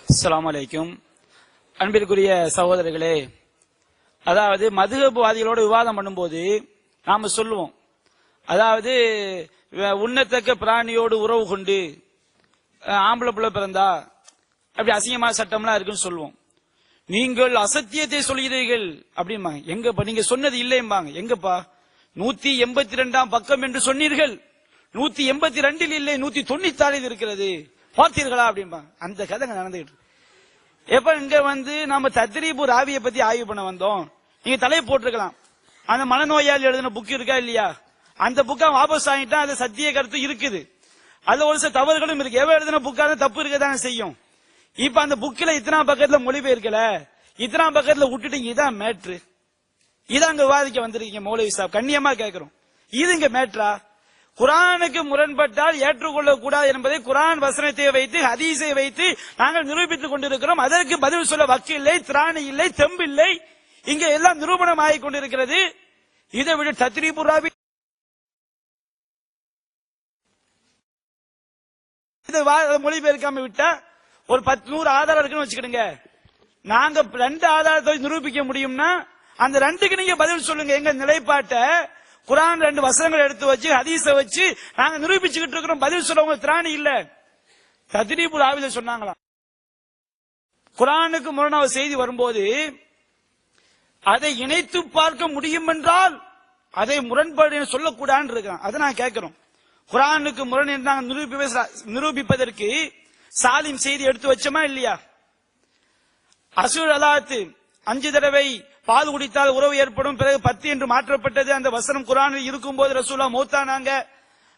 அஸ்ஸலாமு அலைக்கும். அன்பிற்குரிய சகோதரர்களே, அதாவது மதுஹப்வாதிகளோடு விவாதம் பண்ணும்போது நாம சொல்லுவோம், அதாவது உண்ணத்தக்க பிராணியோடு உறவு கொண்டு ஆம்பளை பிள்ளை பிறந்தா அப்படி அசிங்கமான சட்டம்லாம் இருக்குன்னு சொல்லுவோம். நீங்கள் அசத்தியத்தை சொல்கிறீர்கள் அப்படிம்பாங்க. எங்கப்பா நீங்க சொன்னது இல்லைம்பாங்க. எங்கப்பா 182ஆம் பக்கம் என்று சொன்னீர்கள், 182 இல்லை 196 இருக்கிறது, பார்த்தீர்களா அப்படிம்பாங்க. அந்த கதை நடந்துகிட்டு எப்ப இங்க நாம தத்ரீபு ராவியை பத்தி ஆய்வு பண்ண வந்தோம். நீங்க தலையை போட்டிருக்கலாம், அந்த மனநோயாளி எழுதின புக் இருக்கா இல்லையா, அந்த புக்கா வாபஸ் ஆகிட்டா அது சத்திய கருத்து இருக்குது, அதுல ஒரு சில தவறுகளும் இருக்கு. எவ எழுதின புக்கான தப்பு இருக்கதானே செய்யும். இப்ப அந்த புக்கில இத்தனா பக்கத்துல மொழிபெயர்க்கல, இத்தனா பக்கத்துல விட்டுட்டீங்க. இதான் மேட்ரு, இதான் அங்க விவாதிக்க வந்திருக்கீங்க மௌலவி சாப். கண்ணியமா கேட்கிறோம், இது இங்க மேட்ரா? குரானுக்கு முரண்பட்டால் ஏற்றுக்கொள்ளக் கூடாது என்பதை குரான் வசனத்தை வைத்து ஹதீஸை வைத்து நாங்கள் நிரூபித்துக் கொண்டிருக்கிறோம். அதற்கு பதில் சொல்ல வக்கு இல்லை, திராணி இல்லை, தெம்பு இல்லை. இங்க எல்லாம் நிரூபணம் ஆகிக் கொண்டிருக்கிறது. இதை விட தத்ரீபு ராவி மொழிபெயர்க்காம விட்டா ஒரு 10-100 ஆதாரம் இருக்குன்னு வச்சுக்கிடுங்க. நாங்க 2 ஆதாரத்தை நிரூபிக்க முடியும்னா அந்த 2க்கு நீங்க பதில் சொல்லுங்க. எங்க நிலைப்பாட்டை குரான் 2 வசனங்கள் எடுத்து வச்சு ஹதீஸ வச்சு நாங்க நிரூபிச்சுக்கிட்டு இருக்கிறோம். பதில் சொல்றவங்க திராணி இல்ல. தத்ரீபு ராவில சொன்னாங்களாம், குரானுக்கு முரணான செய்தி வரும்போது அதை இணைத்து பார்க்க முடியும் என்றால் அதை முரண்பாடு சொல்லக்கூடாதுன்னு இருக்கான். அதை நான் கேட்கிறோம். குரானுக்கு முரண் என்று நிரூபிப்பதற்கு சாலிம் செய்தி எடுத்து வச்சோமா இல்லையா? அசூர் அலாத்து 5 தடவை பால் குடித்தால் உறவு ஏற்படும், பிறகு 10 என்று மாற்றப்பட்டது. அந்த வசனம் குரானில் இருக்கும் போது ரசூலா மௌத்தானாங்க.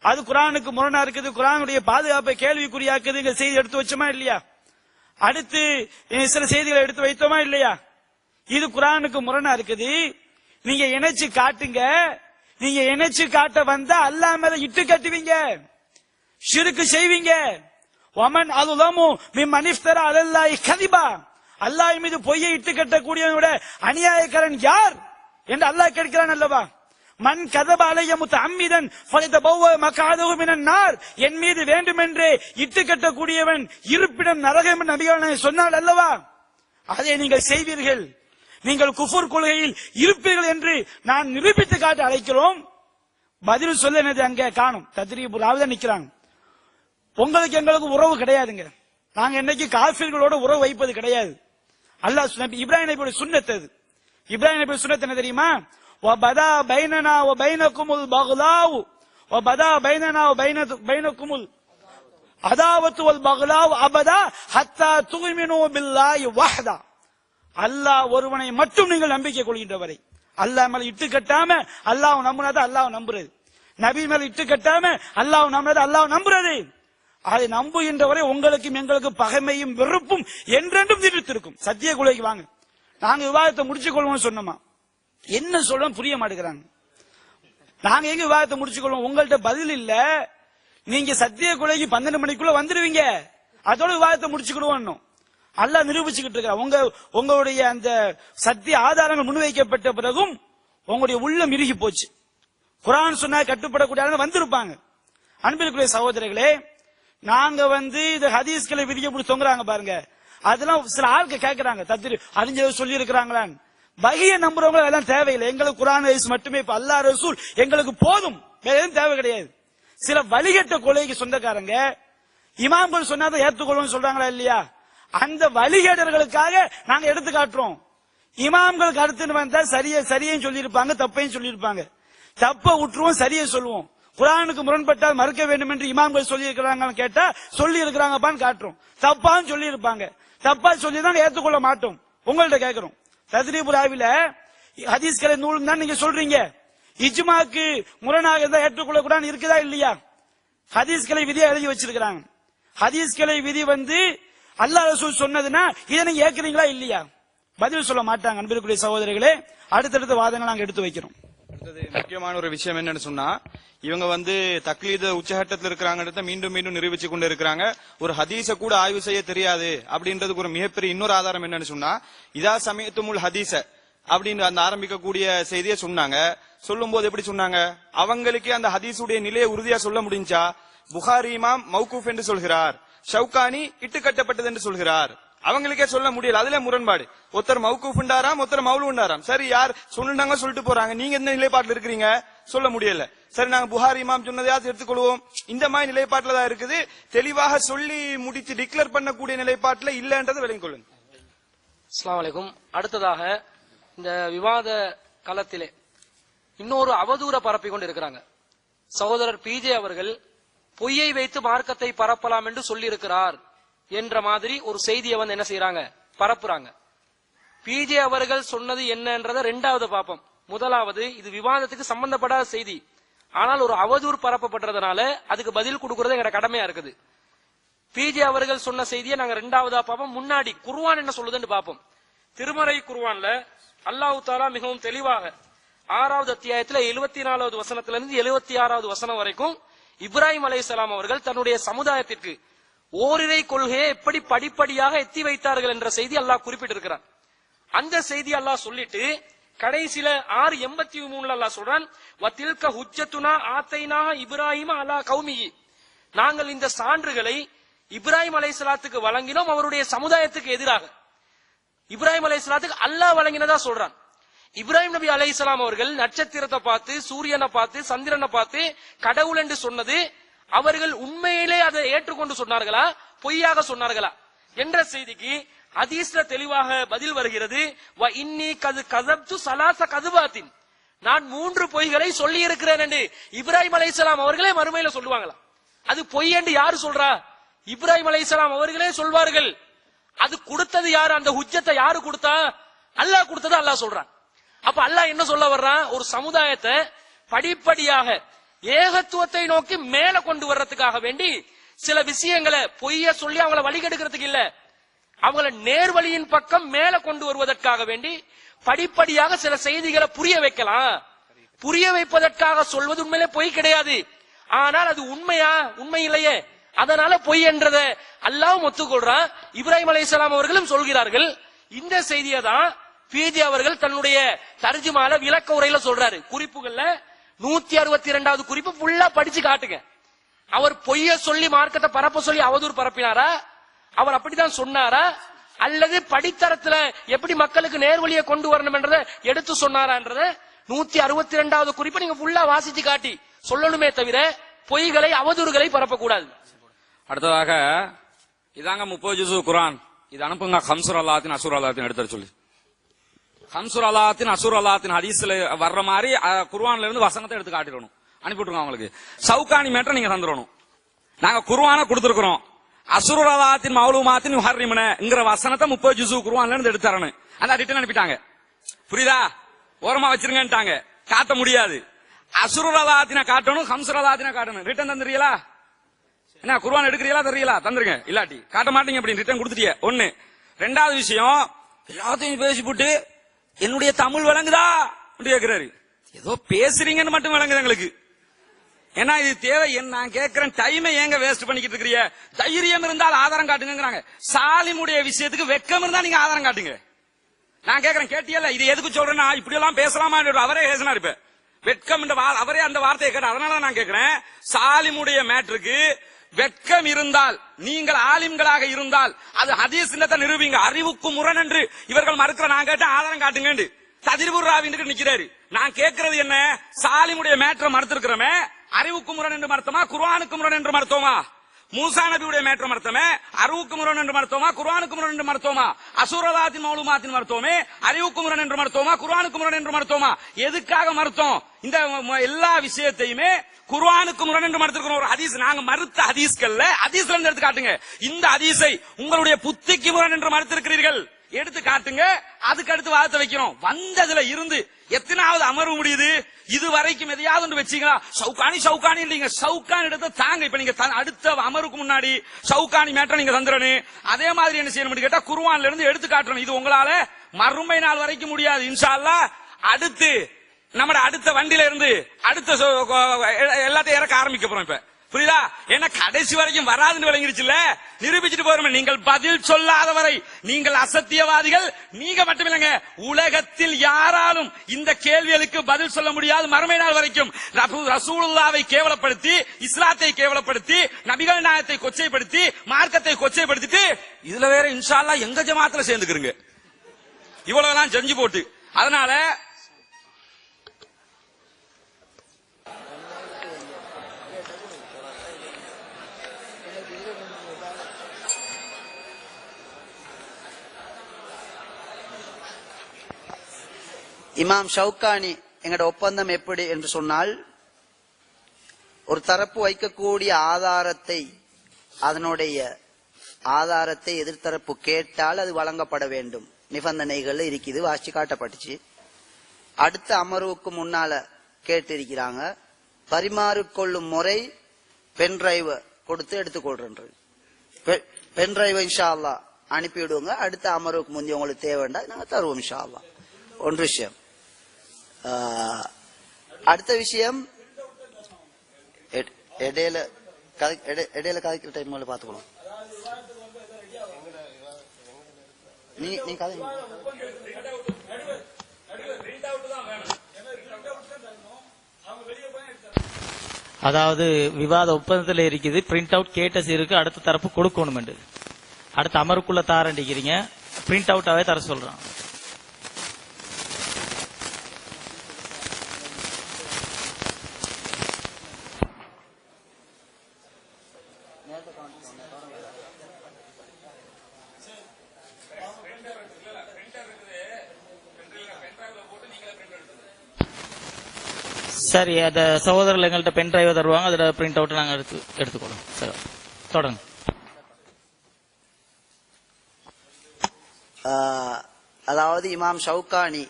அது குரானுக்கு முரணா இருக்குது, குரானுடைய பாதுகாப்பை கேள்விக்குறியாக்குது. செய்தி எடுத்து வச்சோமா இல்லையா? அடுத்து சில செய்திகளை எடுத்து வைத்தோமா இல்லையா? இது குரானுக்கு முரணா இருக்குது. நீங்க இணைச்சு காட்டுங்க. நீங்க இணைச்சு காட்ட வந்தா அல்லாஹ் மேல இட்டு கட்டுவீங்க, ஷிர்க் செய்வீங்க. வமன் அலுலமு மிம்மன் இஃப்தரா அலல்லாஹி கதிபா, அல்லாஹ் மீது பொய்யை இட்டு கட்டக்கூடியவனோட அநியாயக்காரன் யார் என்று அல்லாஹ் கேட்கிறான் அல்லவா? மன் கதப அலைய முத்தஅம்மிதன் ஃபலிதபவ மக்அதஹு மினன் நார், என் மீது வேண்டுமென்றே இட்டு கட்டக்கூடியவன் இருப்பிடம் நரகம் என்று நபிகள் சொன்னார் அல்லவா? அதை நீங்கள் செய்வீர்கள். நீங்கள் குஃபர் கொள்கையில் இருப்பீர்கள் என்று நான் நிரூபித்து காட்ட அழைக்கிறோம். பதில் சொல்ல என்னது அங்க காணும். தத்ரீபு ராவிதான் நிக்கிறாங்க. உங்களுக்கு எங்களுக்கு உறவு கிடையாதுங்க. நாங்க என்னைக்கு காஃபிர்களோட உறவு வைப்பது கிடையாது. அல்லாஹ் இப்ராஹிம் நபியோட சுன்னத் அது. இப்ராஹிம் நபியோட சுன்னத் என்ன தெரியுமா? வபதா பைனனா வ பைனகுமுல் பக்லாவ் வபதா பைனனா வ பைனகுமுல் அதாவத்து வல் பக்லாவ் அபதா ஹத்தா துமினு பில்லாஹி வஹ்தா. அல்லாஹ் ஒருவனை மட்டும் நீங்கள் நம்பிக்கை கொள்கின்ற வரை. அல்லாஹ் மேல இட்டு கட்டாம அல்லாஹ் நம்புனது அல்லாஹ் நம்புறது, நபி மேல இட்டு கட்டாம அல்லாஹ் நம்புனது அல்லாஹ் நம்புறது. அதை நம்புகின்ற வரை உங்களுக்கும் எங்களுக்கு பகைமையும் வெறுப்பும் என்றென்றும் நீடித்திருக்கும். சத்திய கொலைக்கு வாங்க, நாங்க விவாதத்தை முடிச்சுக் கொள்வோம் சொன்னோமா, என்ன சொல்றோம் புரிய மாட்டேங்கிறாங்க. நாங்க எங்க விவாதத்தை முடிச்சுக் கொள்வோம்? உங்கள்ட்ட பதில் இல்ல. நீங்க சத்திய கொலைக்கு 12 மணிக்குள்ள வந்துருவீங்க, அதோட விவாதத்தை முடிச்சுக்கிடுவோம். அல்லாஹ் நிரூபிச்சுக்கிட்டு இருக்க உங்களுடைய அந்த சத்திய ஆதாரங்கள் முன்வைக்கப்பட்ட பிறகும் உங்களுடைய உள்ளம் இறுகி போச்சு. குரான் சொன்னா கட்டுப்படக்கூடிய வந்திருப்பாங்க. அன்பிற்குரிய சகோதரர்களே, நாங்க இது ஹதீஸ்களை விதிக்க முடிச்சு தொங்குறாங்க பாருங்க. அதெல்லாம் சில ஆட்கள் கேட்கிறாங்க, அறிஞ்சது சொல்லி இருக்கிறாங்களான்னு. வகையை நம்புறவங்க எல்லாம் தேவையில்லை. எங்களுக்கு குரான் ஹதீஸ் மட்டுமே இப்ப அல்லாஹ் ரசூல் எங்களுக்கு போதும், வேற எதுவும் தேவை கிடையாது. சில வழிகட்ட கொலைக்கு சொந்தக்காரங்க இமாம்கள் சொன்னாதான் ஏற்றுக்கொள்ளும் சொல்றாங்களா இல்லையா? அந்த வழிகேடர்களுக்காக நாங்க எடுத்து காட்டுறோம். இமாம்களுக்கு அடுத்து வந்தா சரியையும் சொல்லியிருப்பாங்க, தப்பையும் சொல்லியிருப்பாங்க. தப்ப விட்டுருவோம், சரியை சொல்லுவோம். குரானுக்கு முரண்பட்டால் மறுக்க வேண்டும் என்று இமாம்கள் சொல்லி இருக்கிறாங்கன்னு கேட்டா சொல்லி இருக்கிறாங்கப்பான்னு காட்டுறோம். தப்பான்னு சொல்லி இருப்பாங்க, தப்பா சொல்லிதான் ஏற்றுக்கொள்ள மாட்டோம். உங்கள்ட்ட கேட்கிறோம், தத்ரீபு ராவில ஹதீஸ்களை நூல் தான் நீங்க சொல்றீங்க, இஜ்மாக்கு முரணாக இருந்தா ஏற்றுக்கொள்ள கூடாது இருக்குதா இல்லையா? ஹதீஸ்களை விதியை எழுதி வச்சிருக்கிறாங்க. ஹதீஸ்களை விதி அல்லாஹ் ரசூல் சொன்னதுன்னா இதை நீங்க ஏற்கிறீங்களா இல்லையா? பதில் சொல்ல மாட்டாங்க. அன்பிற்குரிய சகோதரர்களே, அடுத்தடுத்த வாதங்கள் நாங்க எடுத்து வைக்கிறோம். அடுத்தது முக்கியமான ஒரு விஷயம் என்னன்னு சொன்னா, இவங்க தக்லீது உச்சகட்டத்தில் இருக்கிறாங்க, மீண்டும் மீண்டும் நிரூபிச்சு கொண்டு இருக்கிறாங்க. ஒரு ஹதீஸ கூட ஆய்வு செய்ய தெரியாது அப்படின்றதுக்கு ஒரு மிகப்பெரிய இன்னொரு ஆதாரம் என்னன்னு சொன்னா, இதா சமயத்துமுல் ஹதீஸ அப்படின்னு அந்த ஆரம்பிக்கக்கூடிய செய்தியை சொன்னாங்க. சொல்லும் போது எப்படி சொன்னாங்க? அவங்களுக்கு அந்த ஹதீஸுடைய நிலையை உறுதியா சொல்ல முடிஞ்சா? புகாரி இமாம் மௌகூஃப் என்று சொல்கிறார், ஷவுகானி இட்டு கட்டப்பட்டது என்று சொல்கிறார். அவங்களுக்கே சொல்ல முடியல. அதுல முரண்பாடு. ஒருத்தர் மௌகூஃப் உண்டாராம், ஒருத்தர் மௌலு உண்டாராம். சரி, யார் சொன்னாங்க சொல்லிட்டு போறாங்க, நீங்க எந்த நிலைப்பாட்டில் இருக்கிறீங்க சொல்ல முடியல. சரி, நாங்க புகாரி இமாம் சொன்னதையாவது எடுத்துக்கொள்வோம். இந்த மாதிரி நிலைப்பாட்டில் தான் இருக்குது. தெளிவாக சொல்லி முடிச்சு டிக்ளேர் பண்ணக்கூடிய நிலைப்பாட்டில் இல்லன்றதை விளங்கிக் கொள்ளுங்க. அஸ்ஸலாமு அலைக்கும். அடுத்ததாக இந்த விவாத களத்திலே இன்னொரு அவதூற பரப்பி கொண்டு இருக்கிறாங்க. சகோதரர் பிஜே அவர்கள் பொய்யை வைத்து மார்க்கத்தை பரப்பலாம் என்று சொல்லி இருக்கிறார் என்ற மாதிரி ஒரு செய்தியை வந்து என்ன செய்யறாங்க, பரப்புறாங்க. பிஜே அவர்கள் சொன்னது என்னன்றத ரெண்டாவது பாப்போம். முதலாவது, இது விவாதத்துக்கு சம்பந்தப்படாத செய்தி, ஆனால் ஒரு அவதூறு பரப்பப்படுறதுனால அதுக்கு பதில் கொடுக்கறது எங்க கடமையா இருக்குது. பிஜே அவர்கள் சொன்ன செய்தியை நாங்க ரெண்டாவதா பார்ப்போம். முன்னாடி குர்ஆன் என்ன சொல்லுதுன்னு பார்ப்போம். திருமறை குர்ஆன்ல அல்லாஹ் தஆலா மிகவும் தெளிவாக 6வது அத்தியாயத்துல 74வது வசனத்திலிருந்து 76வது வசனம் வரைக்கும் இப்ராஹிம் அலைஹிஸ்ஸலாம் அவர்கள் தன்னுடைய சமுதாயத்திற்கு ஓரிரை கொள்கையை எப்படி படிப்படியாக எத்தி வைத்தார்கள் என்ற செய்தி அல்லாஹ் குறிப்பிட்டிருக்கிறார். அந்த செய்தி அல்லாஹ் சொல்லிட்டு கடைசியில 6:83 அல்லாஹ் சொல்றான், வத்தில்க ஹுஜ்ஜத்துனா ஆத்தைனா இப்ராஹிம் அலா கௌமிஹி, நாங்கள் இந்த சான்றுகளை இப்ராஹிம் அலைஹிஸ்ஸலாத்துக்கு வழங்கினோம் அவருடைய சமுதாயத்துக்கு எதிராக. இப்ராஹிம் அலைஹிஸ்ஸலாத்துக்கு அல்லாஹ் வழங்கினதா சொல்றான். இப்ராஹிம் நபி அலைஹிஸ்ஸலாம் அவர்கள் நட்சத்திரத்தை பார்த்து, சூரியனை பார்த்து, சந்திரனை பார்த்து கடவுள் என்று சொன்னது அவர்கள் உண்மையிலே அதை ஏற்றுக்கொண்டு சொன்னார்களா, பொய்யாக சொன்னார்களா என்ற செய்திக்கு ஹதீஸ்ல தெளிவாக பதில் வருகிறது. வ இன்னி கது கதப்து ஸலாஸ கதுபாத்தின், நான் 3 பொய்களை சொல்லி இருக்கிறேன் என்று இப்ராஹிம் அலைஹிஸ்ஸலாம் அவர்களே மறுமையில சொல்லுவாங்களா? அது பொய் என்று யாரு சொல்றா? இப்ராஹிம் அலைஹிஸ்ஸலாம் அவர்களே சொல்வார்கள். அது கொடுத்தது யாரு? அந்த ஹுஜ்ஜத்தை யாரு கொடுத்தா? அல்லாஹ் கொடுத்தது அல்லாஹ் சொல்றான். அப்ப அல்லாஹ் என்ன சொல்ல வர்றான்? ஒரு சமுதாயத்தை படிப்படியாக ஏகத்துவத்தை நோக்கி மேல கொண்டு வர்றதுக்காக வேண்டி சில விஷயங்களை பொய்ய சொல்லி அவங்கள வழிகெடுக்கிறதுக்கு இல்ல, அவங்கள நேர்வழியின் பக்கம் மேல கொண்டு வருவதற்காக வேண்டி படிப்படியாக சில செய்திகளை புரிய வைக்கலாம். புரிய வைப்பதற்காக சொல்வது உண்மையிலே பொய் கிடையாது. ஆனால் அது உண்மையா? உண்மை இல்லையே. அதனால பொய் என்றத அல்லாஹ் ஒத்துக்கொள்றான், இப்ராஹிம் அலைஹிஸ்ஸலாம் அவர்களும் சொல்கிறார்கள். இந்த செய்தியை தான் பிஜே அவர்கள் தன்னுடைய தர்ஜுமால விளக்க உரையில சொல்றாரு. குறிப்புகள்ல 162வது குறிப்பு ஃபுல்லா படிச்சு காட்டுங்க. அவர் பொய்ய சொல்லி மார்க்கத்தை பரப்ப சொல்லி அவதூறு பரப்பினாரா? அவர் அப்படித்தான் சொன்னாரா? அல்லது படித்தரத்துல எப்படி மக்களுக்கு நேர்வழியை கொண்டு வரணும் என்றதை எடுத்து சொன்னாரான்றத 162வது குறிப்பை நீங்க ஃபுல்லா வாசிச்சு காட்டி சொல்லணுமே தவிர பொய்களை அவதூறுகளை பரப்பக்கூடாது. அடுத்ததாக இதாங்க 30 ஜுஸு குர்ஆன், இது அனுப்புங்க ஹம்சுர் அல்லாத்தின் அசூர் அல்லாத்தின் எடுத்து சொல்லி. ஹம்சுர் அல்லாத்தின் அசூர் அல்லாத்தின் ஹதீஸ்ல வர்ற மாதிரி குர்ஆன்ல இருந்து வசனத்தை எடுத்து காட்டிடணும், அனுப்பிவிட்டுருங்க அவங்களுக்கு. சவுகானி மேட்டர் நீங்க தந்துடணும். நாங்க குர்ஆன கொடுத்திருக்கிறோம், அசூர் அல்லாத்தின் மௌலூமாத்தின் யுஹர்ரிமுனங்கிற வசனத்தை 30 ஜுஸு குர்ஆன்ல இருந்து எடுத்து தரணும். அந்த ரிட்டன் அனுப்பிட்டாங்க. புரியுதா? ஓரமா வச்சிருங்கன்ட்டாங்க, காட்ட முடியாது. அசூர் அல்லாத்தின காட்டணும், ஹம்சுர் அல்லாத்தின காட்டணும். ரிட்டன் தந்துறீங்களா? என்ன குர்ஆன் எடுக்கிறீங்களா? தர்றீங்களா? தந்துருங்க. இல்லாட்டி காட்ட மாட்டீங்க அப்படின்னு ரிட்டன் கொடுத்துட்டீங்க. ஒண்ணு. ரெண்டாவது விஷயம், எல்லாத்தையும் பேசி போட்டு என்னுடைய தமிழ் விளங்குதா கேட்கிறாரு. ஏதோ பேசுறீங்கன்னு மட்டும் விளங்குது எங்களுக்கு. ஏன்னா இது தேவை. நான் கேட்கிறேன், டைமை ஏங்க வேஸ்ட் பண்ணிக்கிட்டு இருக்கிறீங்க? தைரியம் இருந்தால் ஆதாரம் காட்டுங்கிறாங்க. சாலிமுடைய விஷயத்துக்கு வெக்கம் இருந்தா நீங்க ஆதாரம் காட்டுங்க. நான் கேட்கிறேன், கேட்டியல்ல? இது எதுக்கு சொல்றேன்னா, இப்படி எல்லாம் பேசலாமா? அவரே பேசினார். இப்ப வெட்கம் அவரே அந்த வார்த்தையை கேட்ட. அதனால நான் கேட்கிறேன், சாலிமுடைய மேட்டருக்கு வெட்கம் இருந்தால், நீங்கள் ஆலிம்களாக இருந்தால் அது ஹதீஸ் நிரூபிங்க. அறிவுக்கு முரண் என்று இவர்கள் மறுக்கிற. நான் கேட்ட ஆதாரம் காட்டுங்க. ததிர்புர் ராவின்னு நிக்கிறாரு. நான் கேட்கிறது என்ன? சாலிமுடைய மேட்டரை மறுத்திருக்கிறோமே, அறிவுக்கு முரண் என்று மறுத்தமா, குர்ஆனுக்கு முரண் என்று மறுத்தோமா? மூசா நபியுடைய மேட்டரை மறுத்தமே, அறிவுக்கு முரண் என்று மறுத்தோமா, குர்ஆனுக்கு முரண் என்று மறுத்தோமா? அசூரலாத்தின் மௌலூமாத்தின் மறுத்தோமே, அறிவுக்கு முரண் என்று மறுத்தோமா, குர்ஆனுக்கு முரண் என்று மறுத்தோமா? எதுக்காக மறுத்தோம்? இந்த எல்லா விஷயத்தையுமே குர்ஆனுக்கு முரண் என்று மறுத்திருக்கிறோம். ஒரு ஹதீஸ் நாங்க மறுத்த ஹதீஸ்கள்ல ஹதீஸ்ல இருந்து எடுத்து காட்டுங்க. இந்த ஹதீஸை உங்களுடைய புத்திக்கு முரண் என்று மறுத்திருக்கிறீர்கள், எடுத்து காட்டுங்க. அதுக்கு அடுத்து வாதத்தை வைக்கிறோம். வந்ததுல இருந்து எத்தனாவது அமர்வு முடியுது? இது வரைக்கும் எதையாவது ஒன்று வச்சீங்களா? சவுகானி சவுகானி இல்லைங்க. சவுகானி எடுத்து தாங்க. இப்ப நீங்க அடுத்த அமருக்கு முன்னாடி சவுகானி மேட்டர் நீங்க தந்துடணும். அதே மாதிரி என்ன செய்யணும் கேட்டா குர்ஆன்ல இருந்து எடுத்து காட்டணும். இது உங்களால மறுமை நாள் வரைக்கும் முடியாது. இன்ஷா அல்லாஹ் அடுத்து நம்ம அடுத்த வண்டியில இருந்து அடுத்த எல்லாத்தையும் இறக்க ஆரம்பிக்க போறோம். இப்ப புரியுதா? ஏன்னா கடைசி வரைக்கும் வராதுன்னு விளங்கிருச்சுல்ல, நிரூபிச்சுட்டு போறோம். நீங்கள் பதில் சொல்லாதவரை நீங்கள் அசத்தியவாதிகள். நீங்க மட்டுமில்லைங்க, உலகத்தில் யாராலும் இந்த கேள்விகளுக்கு பதில் சொல்ல முடியாது மறுமை நாள் வரைக்கும். ரசூலுல்லாவை கேவலப்படுத்தி, இஸ்லாத்தை கேவலப்படுத்தி, நபிகள் நாயகத்தை கொச்சைப்படுத்தி, மார்க்கத்தை கொச்சைப்படுத்திட்டு இதுல வேற இன்ஷா அல்லாஹ் எங்க ஜமாத்துல சேர்ந்துக்கிறீங்க. இவ்வளவுதான் செஞ்சு போட்டு. அதனால இமாம் ஷவுகானி எங்கட ஒப்பந்தம் எப்படி என்று சொன்னால், ஒரு தரப்பு வைக்கக்கூடிய அதனுடைய ஆதாரத்தை எதிர்த்தரப்பு கேட்டால் அது வழங்கப்பட வேண்டும். நிபந்தனைகள் இருக்குது, வாசி காட்டப்பட்டுச்சு. அடுத்த அமர்வுக்கு முன்னால கேட்டிருக்கிறாங்க. பரிமாறிக்கொள்ளும் முறை பென்டிரைவ் கொடுத்து எடுத்துக்கொள்றது. பென்டிரைவ் இன்ஷா அல்லாஹ் அனுப்பிவிடுவோங்க. அடுத்த அமர்வுக்கு முந்தைய உங்களுக்கு தேவைண்டா நாங்க தருவோம் இன்ஷா அல்லாஹ். ஒன்று விஷயம். அடுத்த விஷயம், இடையில கதைக்கிற டைம் பாத்துக்கணும். நீ கதை அதாவது விவாத ஒப்பந்தத்தில் இருக்குது, பிரிண்ட் அவுட் கேட்டஸ் இருக்கு, அடுத்த தரப்பு கொடுக்கணும். அடுத்த அமருக்குள்ள தாரண்டிக்கிறீங்க, பிரிண்ட் அவுட்டாவே தர சொல்றான். சரி, அந்த சகோதரர்கள் எங்கள்கிட்ட பென் டிரைவ் தருவாங்க, அதோட பிரிண்ட் அவுட் நாங்க எடுத்துக்கொள்ளும். சரி, தொடங்க. அதாவது இமாம் ஷவுகானி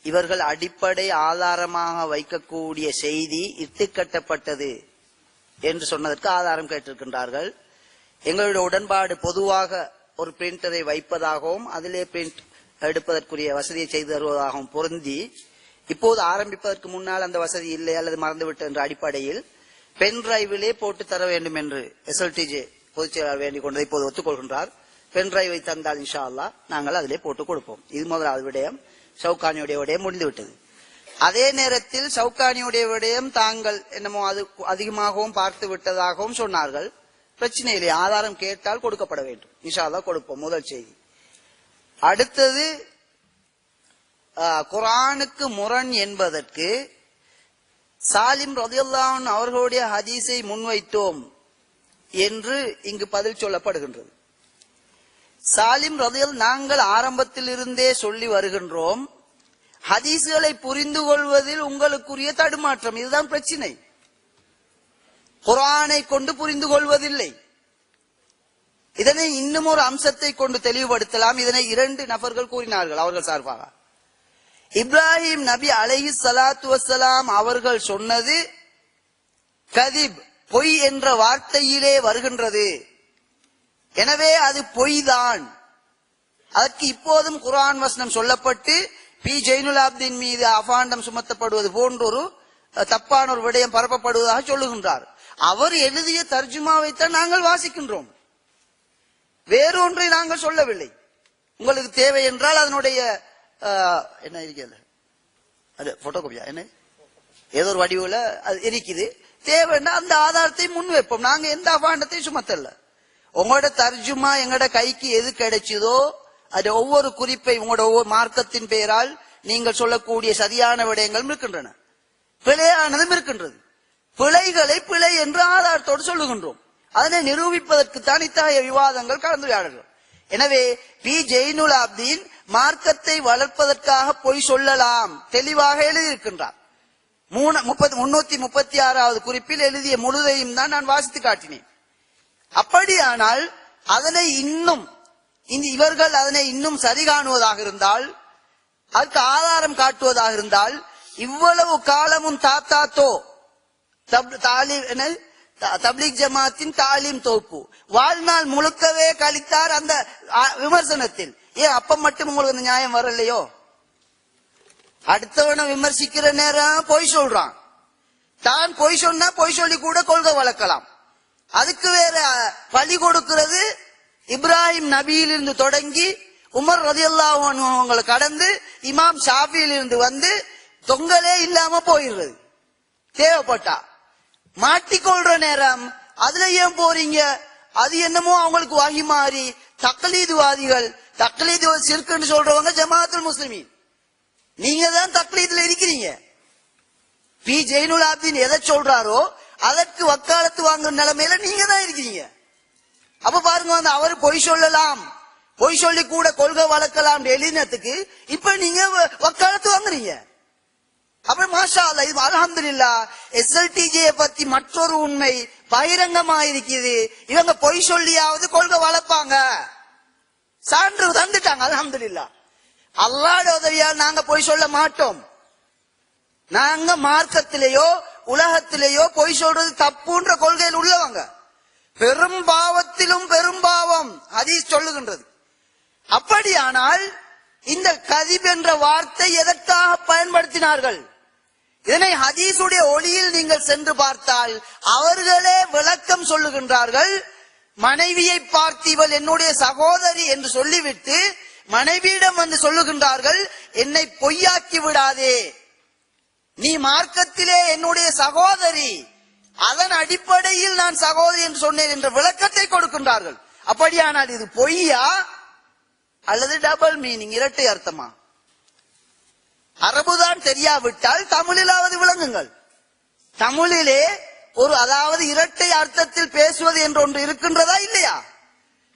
இவர்கள் அடிப்படை ஆதாரமாக வைக்கக்கூடிய செய்தி இட்டுக்கட்டப்பட்டது என்று சொன்னதற்கு ஆதாரம் கேட்டிருக்கின்றார்கள். எங்களுடைய உடன்பாடு பொதுவாக ஒரு பிரிண்டரை வைப்பதாகவும் அதிலே பிரிண்ட் எடுப்பதற்குரிய வசதியை செய்து தருவதாகவும் பொருந்தி, இப்போது ஆரம்பிப்பதற்கு முன்னால் அந்த வசதி இல்லை அல்லது மறந்துவிட்டு என்ற அடிப்படையில் பென் டிரைவிலே போட்டு தர வேண்டும் என்று எஸ்எல்டிஜே பொதுச் செயலாளர் வேண்டிக் கொண்டதை இப்போது ஒத்துக்கொள்கின்றார். பென் டிரைவை தந்தால் இன்ஷா அல்லாஹ் நாங்கள் அதிலே போட்டு கொடுப்போம். இது முதலாவது விடயம். ஷவுகானியுடைய விடயம் முடிந்துவிட்டது. அதே நேரத்தில் ஷவுகானியுடைய விடயம் தாங்கள் என்னமோ அது அதிகமாகவும் பார்த்து விட்டதாகவும் சொன்னார்கள். பிரச்சனை இல்லை, ஆதாரம் கேட்டால் கொடுக்கப்பட வேண்டும். இன்ஷா அல்லாஹ் கொடுப்போம். முதல் செய்தி. அடுத்தது, குர்ஆனுக்கு முரண் என்பதற்கு சாலிம் ரலியல்லாஹு அன்ஹு அவர்களுடைய ஹதீஸை முன்வைத்தோம் என்று இங்கு பதில் சொல்லப்படுகின்றது. சாலிம் ரலியல்லாஹு நாங்கள் ஆரம்பத்தில் இருந்தே சொல்லி வருகின்றோம், ஹதீஸ்களை புரிந்து கொள்வதில் உங்களுக்குரிய தடுமாற்றம், இதுதான் பிரச்சனை. குர்ஆனை கொண்டு புரிந்து கொள்வதில்லை. இதனை இன்னும் ஒரு அம்சத்தை கொண்டு தெளிவுபடுத்தலாம். இதனை 2 நபர்கள் கூறினார்கள் அவர்கள் சார்பாக. இப்ராஹிம் நபி அலைஹி ஸலாத்து வஸ்ஸலாம் அவர்கள் சொன்னது கதிப், பொய் என்ற வார்த்தையிலே வருகின்றது. எனவே அது பொய்தான். அதற்கு இப்போதும் குர்ஆன் வசனம் சொல்லப்பட்டு பி ஜெயினுல் ஆப்தீன் மீது அபாண்டம் சுமத்தப்படுவது போன்றொரு தப்பான ஒரு விடயம் பரப்பப்படுவதாக சொல்லுகின்றார். அவர் எழுதிய தர்ஜுமாவைத்தான் நாங்கள் வாசிக்கின்றோம், வேறொன்றை நாங்கள் சொல்லவில்லை. உங்களுக்கு தேவை என்றால் அதனுடைய என்ன இருக்கிறது, அது போட்டோகாபியா என்ன ஏதோ ஒரு வடிவுல அது இருக்குது, தேவைன்னா அந்த ஆதாரத்தை முன் வைப்போம். நாங்க எந்த அபாண்டத்தை சுமத்தல. உங்களோட தர்ஜுமா எங்கட கைக்கு எது கிடைச்சதோ அது ஒவ்வொரு குறிப்பை உங்களோட ஒவ்வொரு மார்க்கத்தின் பெயரால் நீங்கள் சொல்லக்கூடிய சரியான விடயங்களும் இருக்கின்றன, பிழையானதும் இருக்கின்றது. பிழைகளை பிழை என்று ஆதாரத்தோடு சொல்லுகின்றோம். அதனை நிரூபிப்பதற்கு தான் இத்தகைய விவாதங்கள் கலந்துரையாடல்கள். எனவே பி ஜெயினுல் ஆப்தீன் மார்க்கத்தை வளர்ப்பதற்காக பொய் சொல்லலாம் தெளிவாக எழுதியிருக்கின்றார். 336வது குறிப்பில் எழுதிய முழுதையும் தான் நான் வாசித்து காட்டினேன். அப்படியானால் அதனை இன்னும் இவர்கள் அதனை இன்னும் சரி காணுவதாக இருந்தால், அதற்கு ஆதாரம் காட்டுவதாக இருந்தால், இவ்வளவு காலமும் தாத்தாத்தோ தப்லீக் ஜமாத்தின் தாலீம் தொகுப்பு வாழ்நாள் முழுக்கவே கழித்தார் அந்த விமர்சனத்தில். ஏன் அப்ப மட்டும் உங்களுக்கு அந்த நியாயம் வரலையோ? அடுத்தவனை விமர்சிக்கிற நேரம் பொய் சொல்றான். தான் பொய் சொன்னா பொய் சொல்லி கூட கொள்கை வளர்க்கலாம். அதுக்கு வேற பலி கொடுக்கிறது இப்ராஹிம் நபியிலிருந்து தொடங்கி உமர் ரலியல்லாஹு அன்ஹு அவங்களை கடந்து இமாம் ஷாஃபியிலிருந்து வந்து தொங்கலே இல்லாம போயிடுறது. தேவைப்பட்டா மாட்டிக்கொள்ற நேரம் அதுல ஏன் போறீங்க? அது என்னமோ அவங்களுக்கு வகி மாறி தக்லீதுவாதிகள், தக்லீது சிறுக்குன்னு சொல்றவங்க ஜமாஅத்துல் முஸ்லிமீன். நீங்க தான் தக்லீதுல இருக்கிறீங்க. பி ஜெயினுல் ஆப்தீன் எதை சொல்றாரோ அதற்கு வக்காலத்து வாங்குற நிலைமையில நீங்க தான் இருக்கிறீங்க. அப்ப பாருங்க, வந்து அவர் பொய் சொல்லலாம், பொய் சொல்லி கூட கொள்கை வளர்க்கலாம் எழுதினத்துக்கு இப்ப நீங்க வக்காலத்து வாங்குறீங்க. அப்புறம் மாஷா அல்லாஹ், இது அல்ஹம்துலில்லாஹ். SLTJ பத்தி மற்றொரு உண்மை பகிரங்கமா இருக்குது. இவங்க பொய் சொல்லியாவது கொள்கை வளர்ப்பாங்க, சான்று தந்துட்டாங்க. அல்ஹம்துலில்லாஹ். அல்லாஹ்வுடைய உதவியால் நாங்க பொய் சொல்ல மாட்டோம். நாங்க மார்க்கத்திலேயோ உலகத்திலேயோ பொய் சொல்றது தப்புன்ற கொள்கையில் உள்ளவங்க. பெரும் பாவத்திலும் பெரும் பாவம் ஹதீஸ் சொல்லுகின்றது. அப்படியானால் இந்த கதிப் என்ற வார்த்தை எதற்காக பயன்படுத்தினார்கள்? இதனை ஹதீஸுடைய ஒளியில் நீங்கள் சென்று பார்த்தால் அவர்களே விளக்கம் சொல்லுகின்றார்கள். மனைவியை பார்த்து இவள் என்னுடைய சகோதரி என்று சொல்லிவிட்டு மனைவியிடம் வந்து சொல்லுகின்றார்கள், என்னை பொய்யாக்கி விடாதே, நீ மார்க்கத்திலே என்னுடைய சகோதரி, அதன் அடிப்படையில் நான் சகோதரி என்று சொன்னேன் என்ற விளக்கத்தை கொடுக்கின்றார்கள். அப்படியானால் இது பொய்யா அல்லது டபுள் மீனிங், இரட்டை அர்த்தமா? அரபுதான் தெரியாவிட்டால் தமிழிலாவது விளங்குங்கள். தமிழிலே ஒரு அதாவது இரட்டை அர்த்தத்தில் பேசுவது என்று ஒன்று இருக்கின்றதா இல்லையா?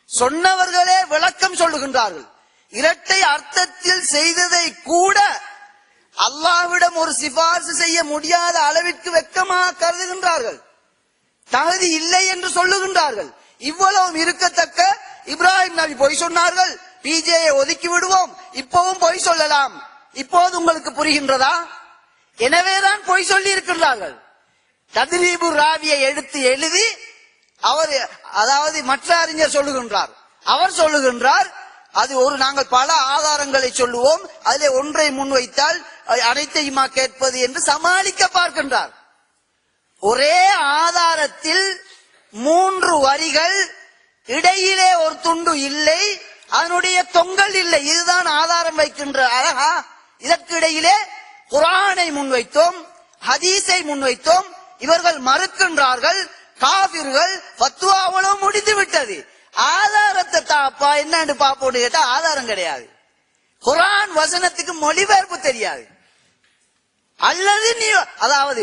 சொன்னவர்களே விளக்கம் சொல்லுகின்றார்கள். இரட்டை அர்த்தத்தில் செய்ததை கூட அல்லாஹ்விடம் ஒரு சிபாரிசு செய்ய முடியாத அளவிற்கு வெட்கமாக கருதுகின்றார்கள். தகுதி இல்லை என்று சொல்லுகின்றார்கள். இவ்வளவும் இருக்கத்தக்க இப்ராஹிம் நபி பொய் சொன்னார்கள், பிஜேயை ஒதுக்கி விடுவோம், இப்பவும் பொய் சொல்லலாம். இப்போது உங்களுக்கு புரிகின்றதா? எனவேதான் பொய் சொல்லி இருக்கின்றார்கள். தத்ரீபு ராவியை எடுத்து எழுதி அவர், அதாவது மற்ற அறிஞர் சொல்லுகின்றார், அவர் சொல்லுகின்றார், அது ஒரு நாங்கள் பல ஆதாரங்களை சொல்லுவோம், அதிலே ஒன்றை முன்வைத்தால் அனைத்தையுமா கேட்பது என்று சமாளிக்க பார்க்கின்றார். ஒரே ஆதாரத்தில் 3 வரிகள், இடையிலே ஒரு துண்டு இல்லை, அதனுடைய தொங்கல் இல்லை. இதுதான் ஆதாரம் வைக்கின்ற அழகா? இதற்கு இடையிலே குர்ஆனை முன்வைத்தோம், ஹதீஸை முன்வைத்தோம், இவர்கள் மறுக்கின்றார்கள், காபிர்கள், ஃபத்வாவளும் முடிந்து விட்டது. ஆதாரத்தை தாப்பா என்னன்னு பாப்போன்னு கேட்டா ஆதாரம் கிடையாது. குர்ஆன் வசனத்துக்கு மொழிபெயர்ப்பு தெரியாது. அல்லது நீ அதாவது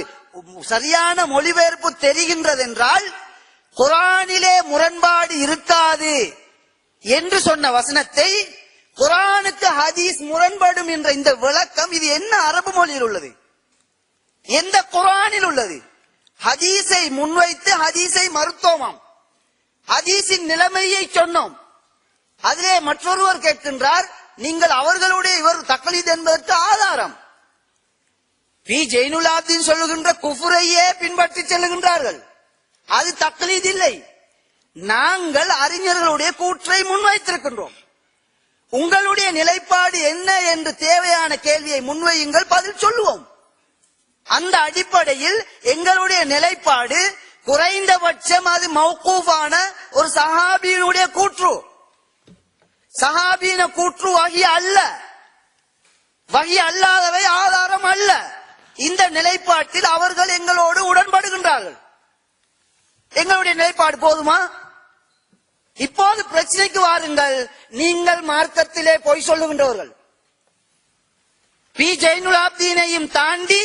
சரியான மொழிபெயர்ப்பு தெரிகின்றது என்றால் குர்ஆனிலே முரண்பாடு இருக்காது என்று சொன்ன வசனத்தை குர்ஆனுக்கு ஹதீஸ் முரண்படும் என்ற இந்த விளக்கம், இது என்ன அரபு மொழியில் உள்ளது? எந்த குர்ஆனில் உள்ளது? ஹதீஸை முன்வைத்து ஹதீஸை மறுத்தோமாம், ஹதீஸின் நிலைமையை சொன்னோம். அதிலே மற்றொருவர் கேட்கின்றார், நீங்கள் அவர்களுடைய இவர் தக்லீத் என்பதற்கு ஆதாரம்? பி ஜெயினுல் ஆப்தீன் சொல்லுகின்ற குஃபுரையே பின்பற்றி செல்லுகின்றார்கள். அது தக்லீத் இல்லை. நாங்கள் அறிஞர்களுடைய கூற்றை முன்வைத்திருக்கின்றோம். உங்களுடைய நிலைப்பாடு என்ன என்று தேவையான கேள்வியை முன்வையுங்கள், பதில் சொல்லுவோம். அந்த அடிப்படையில் எங்களுடைய நிலைப்பாடு குறைந்தபட்சம் அது மௌகூஃபான ஒரு சஹாபியினுடைய கூற்று. சஹாபியின கூற்று வஹி அல்ல, வஹி அல்லாதவை ஆதாரம் அல்ல. இந்த நிலைப்பாட்டில் அவர்கள் எங்களோடு உடன்படுகின்றார்கள். எங்களுடைய நிலைப்பாடு போதுமா? இப்போது பிரச்சனைக்கு வாருங்கள். நீங்கள் மார்க்கத்திலே பொய் சொல்லுகின்றவர்கள், பி ஜெயினுல் ஆப்தீனையும் தாண்டி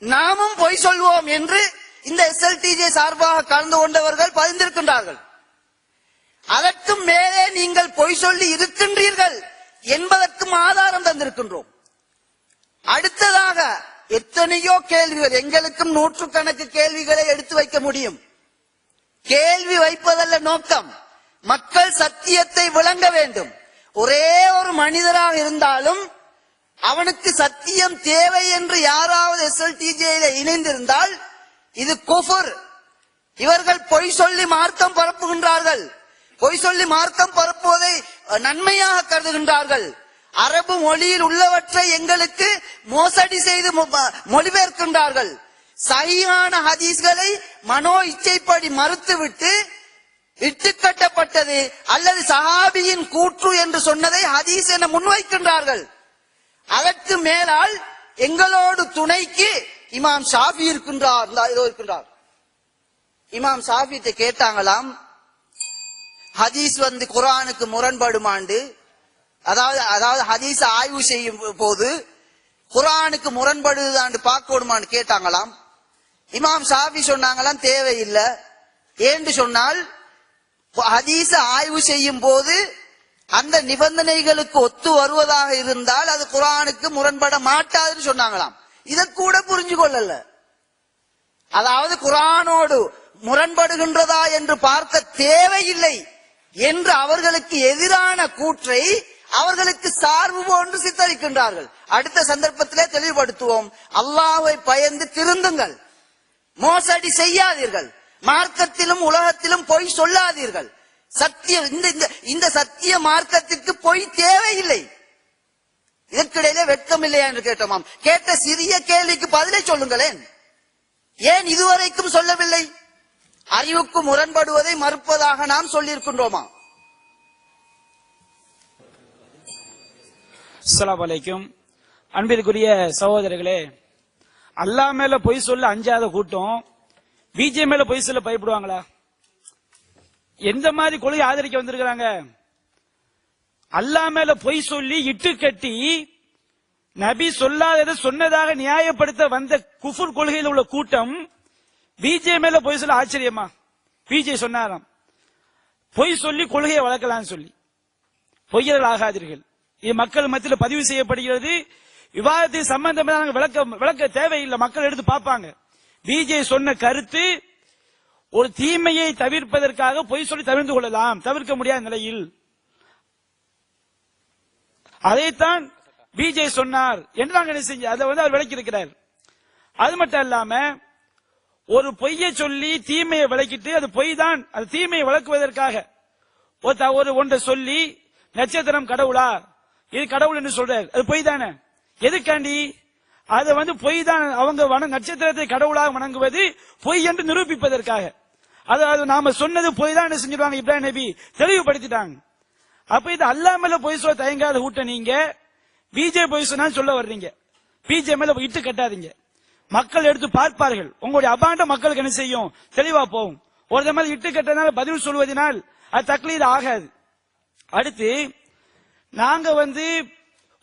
நாமும் பொய் சொல்வோம் என்று இந்த SLTJ சார்பாக கலந்து கொண்டவர்கள் பதிந்திருக்கின்றார்கள். அதற்கும் மேலே நீங்கள் பொய் சொல்லி இருக்கின்றீர்கள் என்பதற்கும் ஆதாரம் தந்திருக்கின்றோம். அடுத்ததாக எத்தனையோ கேள்விகள், எங்களுக்கும் நூற்றுக்கணக்கு கேள்விகளை எடுத்து வைக்க முடியும். கேள்வி வைப்பதல்ல நோக்கம், மக்கள் சத்தியத்தை விளங்க வேண்டும். ஒரே ஒரு மனிதராக இருந்தாலும் அவனுக்கு சத்தியம் தேவை என்று யாராவது SLTJ இணைந்திருந்தால் இது குஃபர். இவர்கள் பொய் சொல்லி மார்க்கம் பரப்புகின்றார்கள். பொய் சொல்லி மார்க்கம் பரப்புவதை நன்மையாக கருதுகின்றார்கள். அரபு மொழியில் உள்ளவற்றை எங்களுக்கு மோசடி செய்து மொழிபெயர்க்கின்றார்கள். சஹீஹான ஹதீஸ்களை மனோ இச்சைப்படி மறுத்துவிட்டு இட்டுக்கட்டப்பட்டது அல்லது சஹாபியின் கூற்று என்று சொன்னதை ஹதீஸ் என முன்வைக்கின்றார்கள். அதற்கு மேலால் எங்களோடு துணைக்கு இமாம் ஷாஃபி இருக்கின்றார். இமாம் ஷாஃபிட்ட கேட்டாங்களாம், ஹதீஸ் குர்ஆனுக்கு முரண்படுமாண்டு, அதாவது ஹதீஸ் ஆய்வு செய்யும் போது குர்ஆனுக்கு முரண்படுதான்னு பார்க்கணுமான்னு கேட்டாங்களாம். இமாம் ஷாஃபி சொன்னாங்களாம், தேவையில்லை. ஏன்னு சொன்னால் ஹதீஸ ஆய்வு செய்யும் போது அந்த நிபந்தனைகளுக்கு ஒத்து வருவதாக இருந்தால் அது குர்ஆனுக்கு முரண்பட மாட்டாதுன்னு சொன்னாங்களாம். இதை கூட புரிஞ்சு கொள்ளல. அதாவது குர்ஆனோடு முரண்படுகின்றதா என்று பார்க்க தேவையில்லை என்று அவர்களுக்கு எதிரான கூற்றை அவர்களுக்கு சார்பு போன்று சித்தரிக்கின்றார்கள். அடுத்த சந்தர்ப்பத்திலே தெளிவுபடுத்துவோம். அல்லாஹ்வை பயந்து திருந்துங்கள், மோசடி செய்யாதீர்கள், மார்க்கத்திலும் உலகத்திலும் பொய் சொல்லாதீர்கள். சத்தியம் இந்த சத்திய மார்க்கத்திற்கு பொய் தேவையில்லை. இதற்கிடையிலே வெட்கம் இல்லையா என்று கேட்டோமாம். கேட்ட சிறிய கேள்விக்கு பதிலை சொல்லுங்களேன். ஏன் இதுவரைக்கும் சொல்லவில்லை? அறிவுக்கு முரண்படுவதை மறுப்பதாக நாம் சொல்லியிருக்கின்றோமா? அஸ்ஸலாமு அலைக்கும். அன்பிற்குரிய சகோதரர்களே, அல்லாஹ் மேல பொய் சொல்ல அஞ்சாத கூட்டம் பிஜே மேல பொய் சொல்ல பயப்படுவாங்களா? எந்த மாதிரி கொள்கை ஆதரிக்க வந்திருக்கிறாங்க? அல்லாஹ் மேல பொய் சொல்லி இட்டு கட்டி நபி சொல்லாததை சொன்னதாக நியாயப்படுத்த வந்த குஃபுர் கொள்கையில் உள்ள கூட்டம் பிஜே மேல பொய் சொல்ல ஆச்சரியமா? பிஜே சொன்னாராம், பொய் சொல்லி கொள்கையை வளர்க்கலாம்னு சொல்லி. பொய்யர்கள் ஆகாதீர்கள், இது மக்கள் மத்தியில் பதிவு செய்யப்படுகிறது. விவாதத்தை சம்பந்தமாக விளக்க தேவையில்லை, மக்கள் எடுத்து பார்ப்பாங்க. பிஜே சொன்ன கருத்து ஒரு தீமையை தவிர்ப்பதற்காக பொய் சொல்லி தவிர்த்து கொள்ளலாம், தவிர்க்க முடியாத நிலையில். அதைத்தான் பிஜே சொன்னார் என்று நாங்கள் செஞ்சு அதை அவர் விளக்கி இருக்கிறார். அது மட்டும் இல்லாம ஒரு பொய்யை சொல்லி தீமையை விளக்கிட்டு அது பொய் தான், அது தீமையை விளக்குவதற்காக ஒரு ஒன்றை சொல்லி நட்சத்திரம் கடவுளா, இது கடவுள் என்று சொல்றாரு, அது பொய் தானே. எதுக்காண்டி? அது பொய் தான். அவங்க நட்சத்திரத்தை கடவுளாக வணங்குவது பொய் என்று நிரூபிப்பதற்காக. அது நாம சொன்னது பொய் தான் செஞ்சிருவாங்க. இப்ராஹிம் நபி தெளிவுபடுத்திட்டாங்க. அப்ப இது அல்லாஹ் மேல பொய் சொல்ல தயங்காத கூட்டம் நீங்க. பிஜே பொய் சொன்னா சொல்ல வர்றீங்க, பிஜே மேல இட்டு கட்டாதீங்க. மக்கள் எடுத்து பார்ப்பார்கள். உங்களுடைய அபாண்ட மக்களுக்கு என்ன செய்யும்? தெளிவா போகும். ஒரு மாதிரி இட்டு கட்டனால பதில் சொல்வதனால் அது தக்லீத் ஆகாது. அடுத்து நாங்க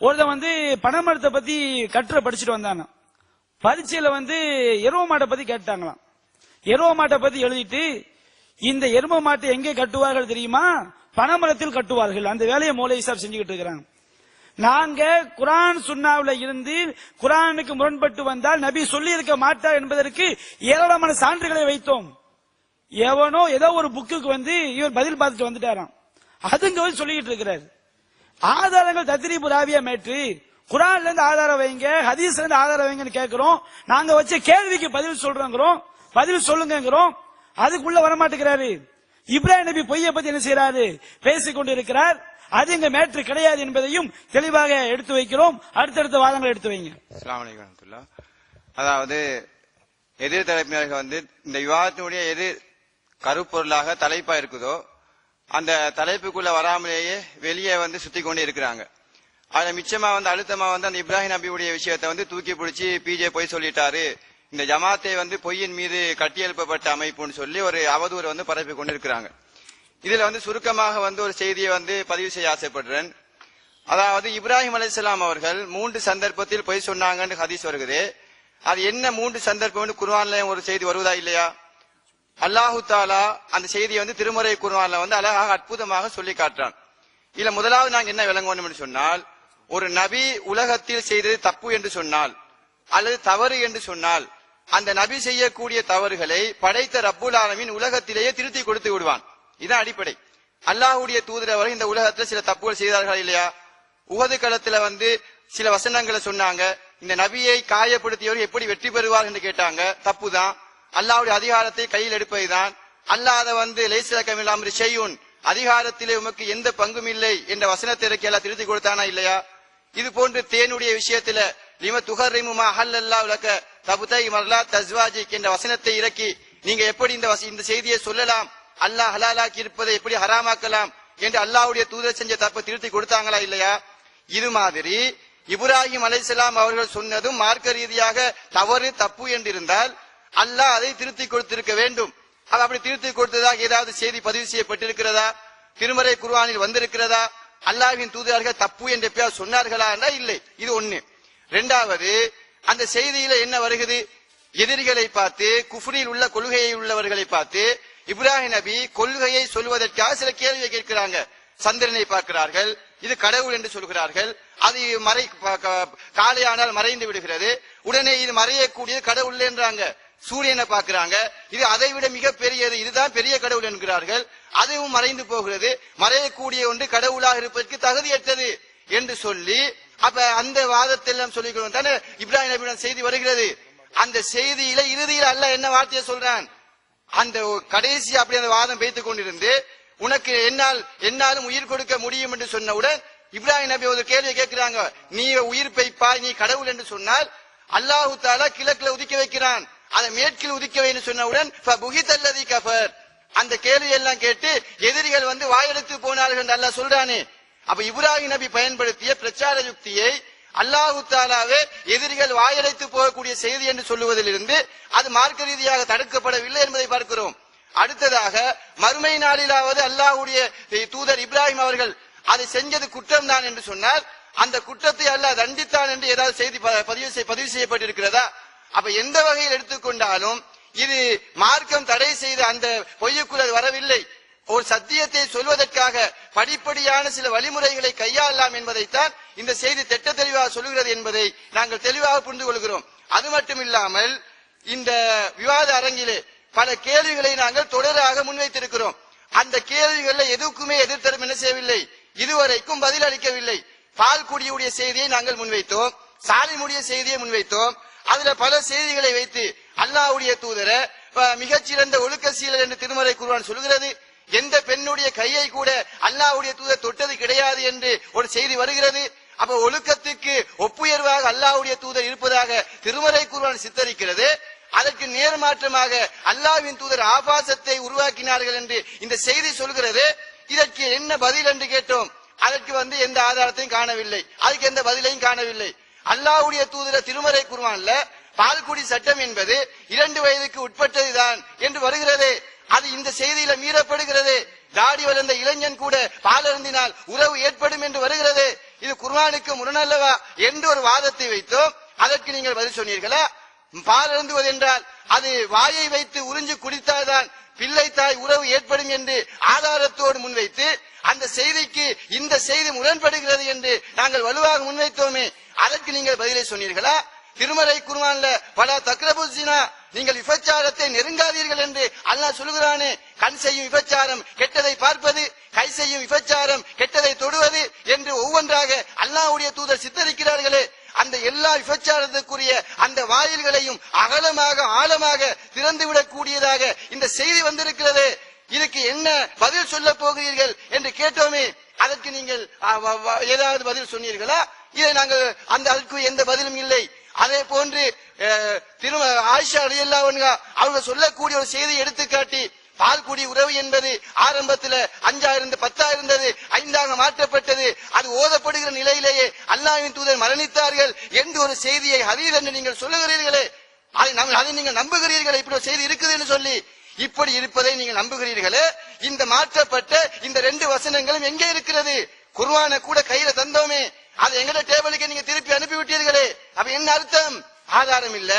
ஒருத்த பனைமரத்தை பத்தி கட்டுரை படிச்சுட்டு வந்தாங்க. பரீட்சையில எரும மாட்டை பத்தி கேட்டாங்களாம். எரும மாட்டை பத்தி எழுதிட்டு, இந்த எரும மாட்டை எங்கே கட்டுவார்கள் தெரியுமா? பனைமரத்தில் கட்டுவார்கள். அந்த வேலையை மௌலவி சாப் செஞ்சுக்கிட்டு இருக்கிறாங்க. நாங்க குர்ஆன் சுன்னாவுல இருந்து குர்ஆனுக்கு முரண்பட்டு வந்தால் நபி சொல்லி இருக்க மாட்டார் என்பதற்கு ஏராளமான சான்றுகளை வைத்தோம். எவனோ ஏதோ ஒரு புக்குக்கு இவர் பதில் பார்த்துட்டு வந்துட்டாராம். அதுங்க சொல்லிக்கிட்டு இருக்கிறார். ஆதாரங்கள் தத்ரீபு ராவியா மேற்று, குர்ஆன்ல இருந்து ஆதாரம் வைங்க, ஹதீஸ்ல இருந்து ஆதாரம் வைங்கன்னு கேட்கிறோம். நாங்க வச்ச கேள்விக்கு பதில் சொல்றோங்கிறோம், பதில் சொல்லுங்கிறோம். அதுக்குள்ள வரமாட்டேங்கிறாரு. இப்ராஹிம் நபி பொய்யை பத்தி என்ன செய்யறாரு? பேசிக் கொண்டிருக்கிறார். அது இங்க மேற்று கிடையாது என்பதையும் தெளிவாக எடுத்து வைக்கிறோம். அடுத்தடுத்த வாதங்களை எடுத்து வைங்க. அஸ்ஸலாமு அலைக்கும் வரஹ்மத்துல்லாஹ். அதாவது எதிர் தலைப்பினர்கள் இந்த விவாதத்தினுடைய எது கருப்பொருளாக தலைப்பா இருக்குதோ அந்த தலைப்புக்குள்ள வராமலேயே வெளியே சுத்தி கொண்டே இருக்கிறாங்க. அதுல மிச்சமா அழுத்தமா அந்த இப்ராஹிம் நபியுடைய விஷயத்தை தூக்கி பிடிச்சி பிஜே பொய் சொல்லிட்டாரு, இந்த ஜமாத்தை பொய்யின் மீது கட்டியெழுப்பப்பட்ட அமைப்புன்னு சொல்லி ஒரு அவதூறு பரப்பி கொண்டு இருக்கிறாங்க. இதுல சுருக்கமாக ஒரு செய்தியை பதிவு செய்ய ஆசைப்படுறேன். அதாவது இப்ராஹிம் அலைஹிஸ்ஸலாம் அவர்கள் 3 சந்தர்ப்பத்தில் பொய் சொன்னாங்கன்னு ஹதீஸ் வருகிறது. அது என்ன 3 சந்தர்ப்பம் குர்ஆன்ல ஒரு செய்தி வருவதா இல்லையா? அல்லாஹு தாலா அந்த செய்தியை திருமறை குர்ஆன்ல அழகாக அற்புதமாக சொல்லி காட்டுறான். இல்ல முதலாவது நாங்க என்ன விளங்கணும் சொன்னால், ஒரு நபி உலகத்தில் செய்தது தப்பு என்று சொன்னால் அல்லது தவறு என்று சொன்னால் அந்த நபி செய்யக்கூடிய தவறுகளை படைத்த ரப்புல் ஆலமீன் உலகத்திலேயே திருத்தி கொடுத்து விடுவான். இதான் அடிப்படை. அல்லாஹ்வுடைய தூதர் அவர்கள் இந்த உலகத்துல சில தப்புகள் செய்தார்கள் இல்லையா? உஹது களத்துல சில வசனங்களை சொன்னாங்க. இந்த நபியை காயப்படுத்தியவர் எப்படி வெற்றி பெறுவார் என்று கேட்டாங்க. தப்புதான். அல்லாஹ்வுடைய அதிகாரத்தை கையில் எடுப்பதுதான். அல்லாத லைஸலக ஷைஉன், அதிகாரத்திலே உமக்கு எந்த பங்கும் இல்லை என்ற வசனத்தை எல்லாம் திருத்தி கொடுத்தானா இல்லையா? இது போன்று தேனுடைய விஷயத்துல லிம துஹர்ரிமுமா அஹல்லல்லாஹு லக தபுதை மர்லா தஸ்வாஜிக் என்ற வசனத்தை இறக்கி நீங்க எப்படி இந்த செய்தியை சொல்லலாம், அல்லாஹ் ஹலாலாக்கி இருப்பதை எப்படி ஹராமாக்கலாம் என்று அல்லாஹ்வுடைய தூதர் செஞ்ச தப்பை திருத்தி கொடுத்தாங்களா இல்லையா? இது மாதிரி இப்ராஹிம் அலைஹிஸ்ஸலாம் அவர்கள் சொன்னதும் மார்க்க ரீதியாக தவறு தப்பு என்றிருந்தால் அல்லாஹ் அதை திருத்தி கொடுத்திருக்க வேண்டும். அப்படி திருத்தி கொடுத்ததாக ஏதாவது செய்தி பதிவு செய்யப்பட்டிருக்கிறதா? திருமறை குர்ஆனில் வந்திருக்கிறதா? அல்லாஹ்வின் தூதர்கள் தப்பு என்று எப்பயாவது சொன்னார்களா என்றால் இல்லை. இது ஒண்ணு. இரண்டாவது, அந்த செய்தியில என்ன வருகிறது? எதிரிகளை பார்த்து, குஃப்ரில் உள்ள கொள்கையை உள்ளவர்களை பார்த்து இப்ராஹிம் நபி கொள்கையை சொல்வதற்காக சில கேள்வியை கேட்கிறாங்க. சந்திரனை பார்க்கிறார்கள், இது கடவுள் என்று சொல்கிறார்கள். அது காலையானால் மறைந்து விடுகிறது, உடனே இது மறையக்கூடியது கடவுள் என்றாங்க. சூரியனை பார்க்கிறாங்க, இது அதை விட மிக பெரியது, இதுதான் பெரிய கடவுள் என்கிறார்கள். அதுவும் மறைந்து போகிறது, மறையக்கூடிய ஒன்று கடவுளாக இருப்பதற்கு தகுதியற்றது என்று சொல்லி, அப்ப அந்த வாதத்தெல்லாம் சொல்லிக்கணும் தானே இப்ராஹிம் நபியுடன் செய்தி வருகிறது. அந்த செய்தியில இறுதியில் அல்லாஹ் என்ன வார்த்தையை சொல்றான்? அந்த கடைசி அப்படி அந்த வாதம் பேத்துக் கொண்டிருந்து உனக்கு என்னாலும் உயிர் கொடுக்க முடியும் என்று சொன்னவுடன் இப்ராஹிம் நபி ஒரு கேள்வியை கேட்கிறாங்க. நீ உயிர் பெய்ப்பாய், நீ கடவுள் என்று சொன்னால் அல்லாஹு தஆலா கிழக்குல உதிக்க வைக்கிறான், அதை மேற்கில் உதிக்க வைன்னு சொன்னவுடன் ஃபபுஹிதல்லதி கஃபர், அந்த கேள்வி எல்லாம் கேட்டு எதிரிகள் வந்து வாயெடுத்து போனார்கள் என்று அல்லாஹ் சொல்றானே. அப்ப இப்ராஹிம் நபி பயன்படுத்திய பிரச்சார யுக்தியை அல்லாஹு தஆலாவே எதிரிகள் வாயடைத்து போகக்கூடிய செய்தி என்று சொல்லுவதிலிருந்து அது மார்க்க ரீதியாக தடுக்கப்படவில்லை என்பதை பார்க்கிறோம். அடுத்ததாக மறுமை நாளிலாவது அல்லாஹ்வுடைய தூதர் இப்ராஹிம் அவர்கள் அதை செஞ்சது குற்றம் தான் என்று சொன்னால் அந்த குற்றத்தை அல்லாஹ் தண்டித்தான் என்று ஏதாவது செய்தி பதிவு செய்யப்பட்டிருக்கிறதா? அப்ப எந்த வகையில் எடுத்துக்கொண்டாலும் இது மார்க்கம் தடை செய்த அந்த பொய்யுக்குள் அது வரவில்லை. ஒரு சத்தியத்தை சொல்வதற்காக படிப்படியான சில வழிமுறைகளை கையாளலாம் என்பதைத்தான் இந்த செய்தி திட்ட தெளிவாக சொல்லுகிறது என்பதை நாங்கள் தெளிவாக புரிந்து கொள்கிறோம். அது மட்டும் இல்லாமல் இந்த விவாத அரங்கிலே பல கேள்விகளை நாங்கள் தொடராக முன்வைத்திருக்கிறோம். அந்த கேள்விகளில் எதுக்குமே எதிர்த்தரம் என்ன செய்யவில்லை, இதுவரைக்கும் பதில் அளிக்கவில்லை. பால்குடியுடைய செய்தியை நாங்கள் முன்வைத்தோம், சாலிமுடைய செய்தியை முன்வைத்தோம். அதுல பல செய்திகளை வைத்து அல்லாஹ்வுடைய தூதர மிகச்சிறந்த ஒழுக்க சீலர் என்று திருமறை குர்ஆன் சொல்கிறது. எந்த பெண்ணுடைய கையை கூட அல்லாஹ்வுடைய தூதர் தொட்டது கிடையாது என்று ஒரு செய்தி வருகிறது. அப்ப ஒழுக்கத்துக்கு ஒப்புயர்வாக அல்லாஹ்வுடைய தூதர் இருப்பதாக திருமறை குர்ஆன் சித்தரிக்கிறது. அதற்கு நேர்மாற்றமாக அல்லாஹ்வின் தூதர் ஆபாசத்தை உருவாக்கினார்கள் என்று இந்த செய்தி சொல்கிறது. இதற்கு என்ன பதில் என்று கேட்டோம். அதற்கு எந்த ஆதாரத்தையும் காணவில்லை, அதுக்கு எந்த பதிலையும் காணவில்லை. அல்லாஹ்வுடைய தூதர் திருமறை குர்ஆன்ல பால்குடி சட்டம் என்பது 2 வயதுக்கு உட்பட்டதுதான் என்று வருகிறது. அது இந்த செய்தியில மீறப்படுகிறது. தாடி வளர்ந்த இளைஞன் கூட பால் அருந்தினால் உறவு ஏற்படும் என்று வருகிறது. இது குர்ஆனுக்கு முரணல்லவா என்று ஒரு வாதத்தை வைத்தோம். அதற்கு நீங்கள் பதில் சொன்னீர்களா? பால் அருந்துவது என்றால் அது வாயை வைத்து உறிஞ்சு குடித்தால்தான் பிள்ளை தாய் உறவு ஏற்படும் என்று ஆதாரத்தோடு முன்வைத்து அந்த செய்திக்கு இந்த செய்தி முரண்படுகிறது என்று நாங்கள் வலுவாக முன்வைத்தோமே, அதற்கு நீங்கள் பதிலை சொன்னீர்களா? திருமறை குர்ஆன்ல பல தக்ரபு ஸினா, நீங்கள் விபச்சாரத்தை நெருங்காதீர்கள் என்று அல்லாஹ் சொல்கிறானே. கண் செய்யும் விபச்சாரம் கெட்டதை பார்ப்பது, கை செய்யும் விபச்சாரம் கெட்டதை தொடுவது என்று ஒவ்வொன்றாக அல்லாஹ்வுடைய தூதர் சித்தரிக்கிறார்களே. அந்த எல்லா விபச்சாரத்துக்குரிய அந்த வாயில்களையும் அகலமாக ஆழமாக திறந்துவிடக் கூடியதாக இந்த செய்தி வந்திருக்கிறது. இதுக்கு என்ன பதில் சொல்ல போகிறீர்கள் என்று கேட்டோமே, அதற்கு நீங்கள் ஏதாவது பதில் சொன்னீர்களா? இதை நாங்கள் அதற்கு எந்த பதிலும் இல்லை. அதே போன்று ஆயிஷா ரலியல்லாஹு அன்ஹா அவங்க சொல்லக்கூடிய ஒரு செய்தியை எடுத்துக்காட்டி, பால்குடி உறவு என்பது ஆரம்பத்தில் 5 இருந்தது, 10 இருந்தது, 5 மாற்றப்பட்டது. அது ஓதப்படுகிற நிலையிலேயே அல்லாஹ்வின் தூதர் மரணித்தார்கள் என்று ஒரு செய்தியை ஹதீஸ் என்று நீங்கள் சொல்லுகிறீர்களே, அதை நீங்கள் நம்புகிறீர்களே? இப்படி ஒரு செய்தி இருக்குது என்று சொல்லி இப்படி இருப்பதை நீங்கள் நம்புகிறீர்களே? இந்த மாற்றப்பட்ட இந்த 2 வசனங்களும் எங்கே இருக்கிறது? குர்ஆனை கூட கையில தந்தோமே, அது எங்கட டேபிளுக்கு நீங்க திருப்பி அனுப்பி விட்டீர்களே. அப்ப என்ன அர்த்தம்? ஆதாரம் இல்ல.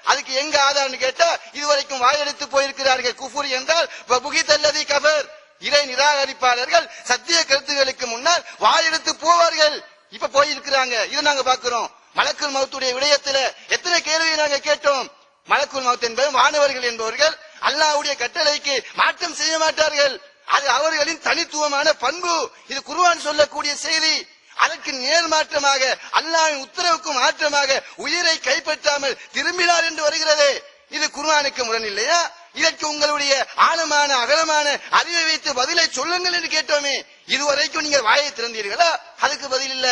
அதுக்கு எங்க ஆதாரம் கேட்டா இதுவரைக்கும் வாயெடுத்து போயிருக்கிறார்கள். குஃபுர் என்றால் வபுகிதல்லதி கஃபர், இறை நிராகரிப்பாளர்கள் சத்திய கருத்துகளுக்கு முன்னால் வாயெடுத்து போவார்கள். இப்ப போயிருக்கிறாங்க. இது நாங்க பாக்குறோம். மலக்குல் மௌத்துடைய விடயத்துல எத்தனை கேள்வி நாங்க கேட்டோம். மலக்குல் மௌத் என்பது மாணவர்கள் என்பவர்கள் அல்லாஹ்வுடைய கட்டளைக்கு மாற்றம் செய்ய மாட்டார்கள். அது அவர்களின் தனித்துவமான பண்பு. இது குர்ஆன் சொல்லக்கூடிய செய்தி. அதற்கு நேர் மாற்றமாக அல்லாஹ்வின் உத்தரவுக்கு மாற்றமாக உயிரை கைப்பற்றாமல் திரும்பினார் என்று வருகிறது. இது குர்ஆனுக்கு முரண் இல்லையா? இதற்கு உங்களுடைய ஆழமான அகலமான அறிவை வைத்து பதிலை சொல்லுங்கள் என்று கேட்டோமே, இதுவரைக்கும் நீங்கள் வாயை திறந்தீர்களா? அதுக்கு பதில் இல்ல.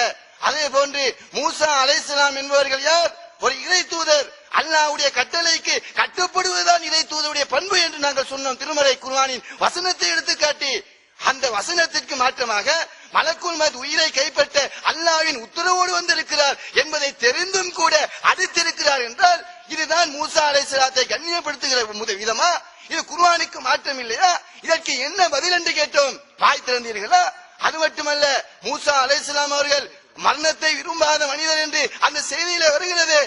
அதே போன்று மூசா அலைஹிஸ்ஸலாம் என்பவர்கள் யார்? ஒரு இறை தூதர். அல்லாஹ்வுடைய கட்டளைக்கு கட்டுப்படுவதுதான் இறை தூதருடைய பண்பு என்று நாங்கள் சொன்னோம். திருமறை குர்ஆனின் வசனத்தை எடுத்துக்காட்டி அந்த வசனத்திற்கு மாற்றமாக மலக்குல் மௌத் உயிரை கைப்பற்ற அல்லாஹ்வின் உத்தரவோடு வந்திருக்கிறார் என்பதை தெரிந்தும் கூட அடுத்திருக்கிறார் என்றால் இதுதான் மூசா அலைஹிஸ்ஸலாத்தை கண்ணியப்படுத்துகிற விதமா? இது குர்ஆனுக்கு மாற்றம் இல்லையா? இதற்கு என்ன பதில் என்று கேட்டோம். வாய் திறந்தீர்களா? அது மட்டுமல்ல, மூசா அலைஹிஸ்ஸலாம் அவர்கள் மரணத்தை விரும்பாத மனிதர் என்று அந்த செய்தியில வருகிறது.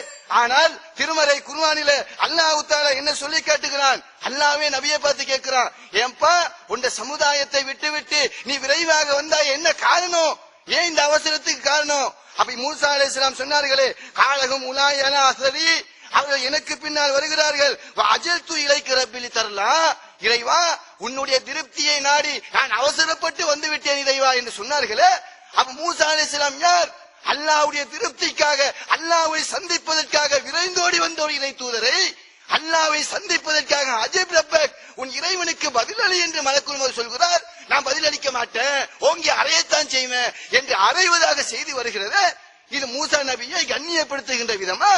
ஆனால் திருமறை குர்ஆனில அல்லாஹ் தஆலா என்ன சொல்லி காட்டுகிறான்? அல்லாஹ்வே நபியை பார்த்து கேட்கிறான், ஏன்பா உண்ட சமுதாயத்தை விட்டு நீ விரைவாக வந்தாய், என்ன காரணம்? ஏன் இந்த அவசரத்துக்கு காரணம்? அப்ப மூசா அலைஹிஸ்ஸலாம் சொன்னார்களே, காலகும் உலாயனா அஸரி, அவர்கள் எனக்கு பின்னால் வருகிறார்கள். அஜல்து இலைக்க ரப்பிலி தரலாம், இறைவா உன்னுடைய திருப்தியை நாடி நான் அவசரப்பட்டு வந்து விட்டேன் இறைவா என்று சொன்னார்களே. அப்ப மூசா அலைஹிஸ்ஸலாம் யார்? அல்லாஹ்வுடைய திருப்திக்காக, அல்லாஹ்வை சந்திப்பதற்காக விரைந்தோடி வந்த ஒரு இறை தூதரை, அல்லாஹ்வை சந்திப்பதற்காக அஜிப் ரப்பக், உன் இறைவனுக்கு பதிலளி என்று மலக்குல் மௌத் சொல்கிறார். நான் பதிலளிக்க மாட்டேன், ஓங்கி அறையத்தான் செய்வேன் என்று அறைவதாக செய்தி வருகிறது. இது மூசா நபியை கண்ணியப்படுத்துகின்ற விதமா?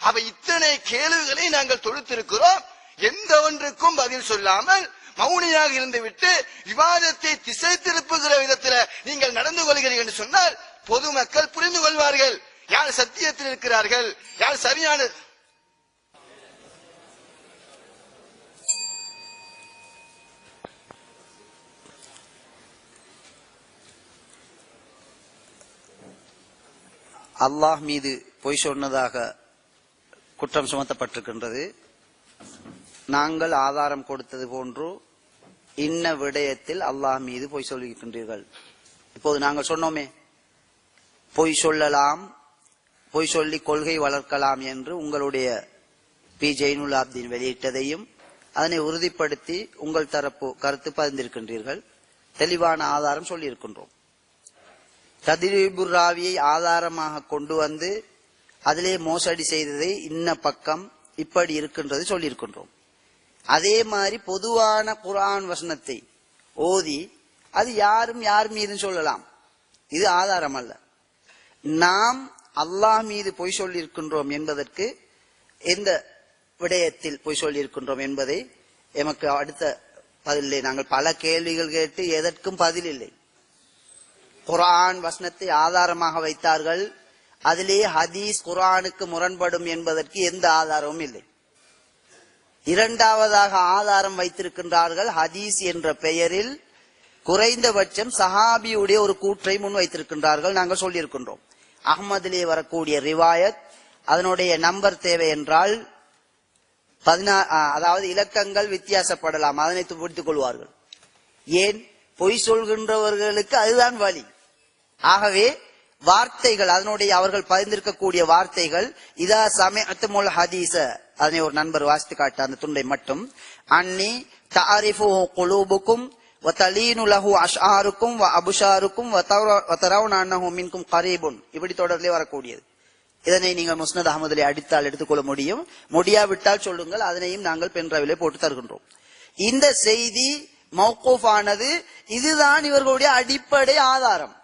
அவ இத்தனை கேள்விகளை நாங்கள் தொடுத்திருக்கிறோம். எந்த ஒன்றுக்கும் பதில் சொல்லாமல் மௌனியாக இருந்துவிட்டு விவாதத்தை திசை திருப்புகிற விதத்தில் நீங்கள் நடந்து கொள்கிறீர்கள் என்று சொன்னால் பொதுமக்கள் புரிந்து கொள்வார்கள் யார் சத்தியத்தில் இருக்கிறார்கள், யார் சரியான. அல்லாஹ் மீது பொய் சொன்னதாக குற்றம் சுமத்தப்பட்டிருக்கின்றது. நாங்கள் ஆதாரம் கொடுத்தது போன்று இன்ன விடயத்தில் அல்லாஹ் மீது பொய் சொல்லியிருக்கின்றீர்கள். இப்போது நாங்கள் சொன்னோமே, பொய் சொல்லலாம், பொய் சொல்லி கொள்கை வளர்க்கலாம் என்று உங்களுடைய பி ஜெயினுல் ஆப்தீன் வெளியிட்டதையும் அதனை உறுதிப்படுத்தி உங்கள் தரப்பு கருத்து பதிந்திருக்கின்றீர்கள். தெளிவான ஆதாரம் சொல்லியிருக்கின்றோம். தத்ரீபுர் ராவியை ஆதாரமாக கொண்டு வந்து அதிலே மோசடி செய்ததை இன்ன பக்கம் இப்படி இருக்கின்றது சொல்லியிருக்கின்றோம். அதே மாதிரி பொதுவான குர்ஆன் வசனத்தை ஓதி அது யாரும் யார் மீதும் சொல்லலாம், இது ஆதாரம் அல்ல. நாம் அல்லாஹ் மீது பொய் சொல்லியிருக்கின்றோம் என்பதற்கு எந்த விடயத்தில் பொய் சொல்லியிருக்கின்றோம் என்பதை எமக்கு அடுத்த பதிலே நாங்கள் பல கேள்விகள் கேட்டு எதற்கும் பதில் இல்லை. குர்ஆன் வசனத்தை ஆதாரமாக வைத்தார்கள், அதிலே ஹதீஸ் குர்ஆனுக்கு முரண்படும் என்பதற்கு எந்த ஆதாரமும் இல்லை. இரண்டாவதாக ஆதாரம் வைத்திருக்கின்றார்கள், ஹதீஸ் என்ற பெயரில் குறைந்தபட்சம் சஹாபியுடைய ஒரு கூற்றை முன் வைத்திருக்கின்றார்கள். நாங்கள் சொல்லியிருக்கின்றோம், அஹ்மதிலே வரக்கூடிய ரிவாயத் அதனுடைய நம்பர் தேவை என்றால் 16, அதாவது இலக்கங்கள் வித்தியாசப்படலாம், அதனை பிடித்துக் கொள்வார்கள். ஏன்? பொய் சொல்கின்றவர்களுக்கு அதுதான் வழி. ஆகவே வார்த்தைகள், அதனுடைய அவர்கள் பதிந்திருக்கக்கூடிய வார்த்தைகள், இதா சமஅத்துமுல் ஹதீஸ, அதனை ஒரு நண்பர் வாசித்து காட்ட அந்த துண்டை மட்டும், அன்னி தஅரிஃபு குலூபுக்கும் வ தலீனு லஹு அஷ்ஆருக்கும் வ அபுஷாருக்கும் வ தரவுன அன்னஹு மின்கும் கரீபுன், இப்படி தொடர்லே வரக்கூடியது. இதனை நீங்கள் முஸ்னத் அஹ்மதிலே அடித்தால் எடுத்துக்கொள்ள முடியும், முடியாவிட்டால் சொல்லுங்கள், அதனையும் நாங்கள் பென்ட்ரைவிலே போட்டு தருகின்றோம். இந்த செய்தி மௌகூஃபானது, இதுதான் இவர்களுடைய அடிப்படை ஆதாரம்.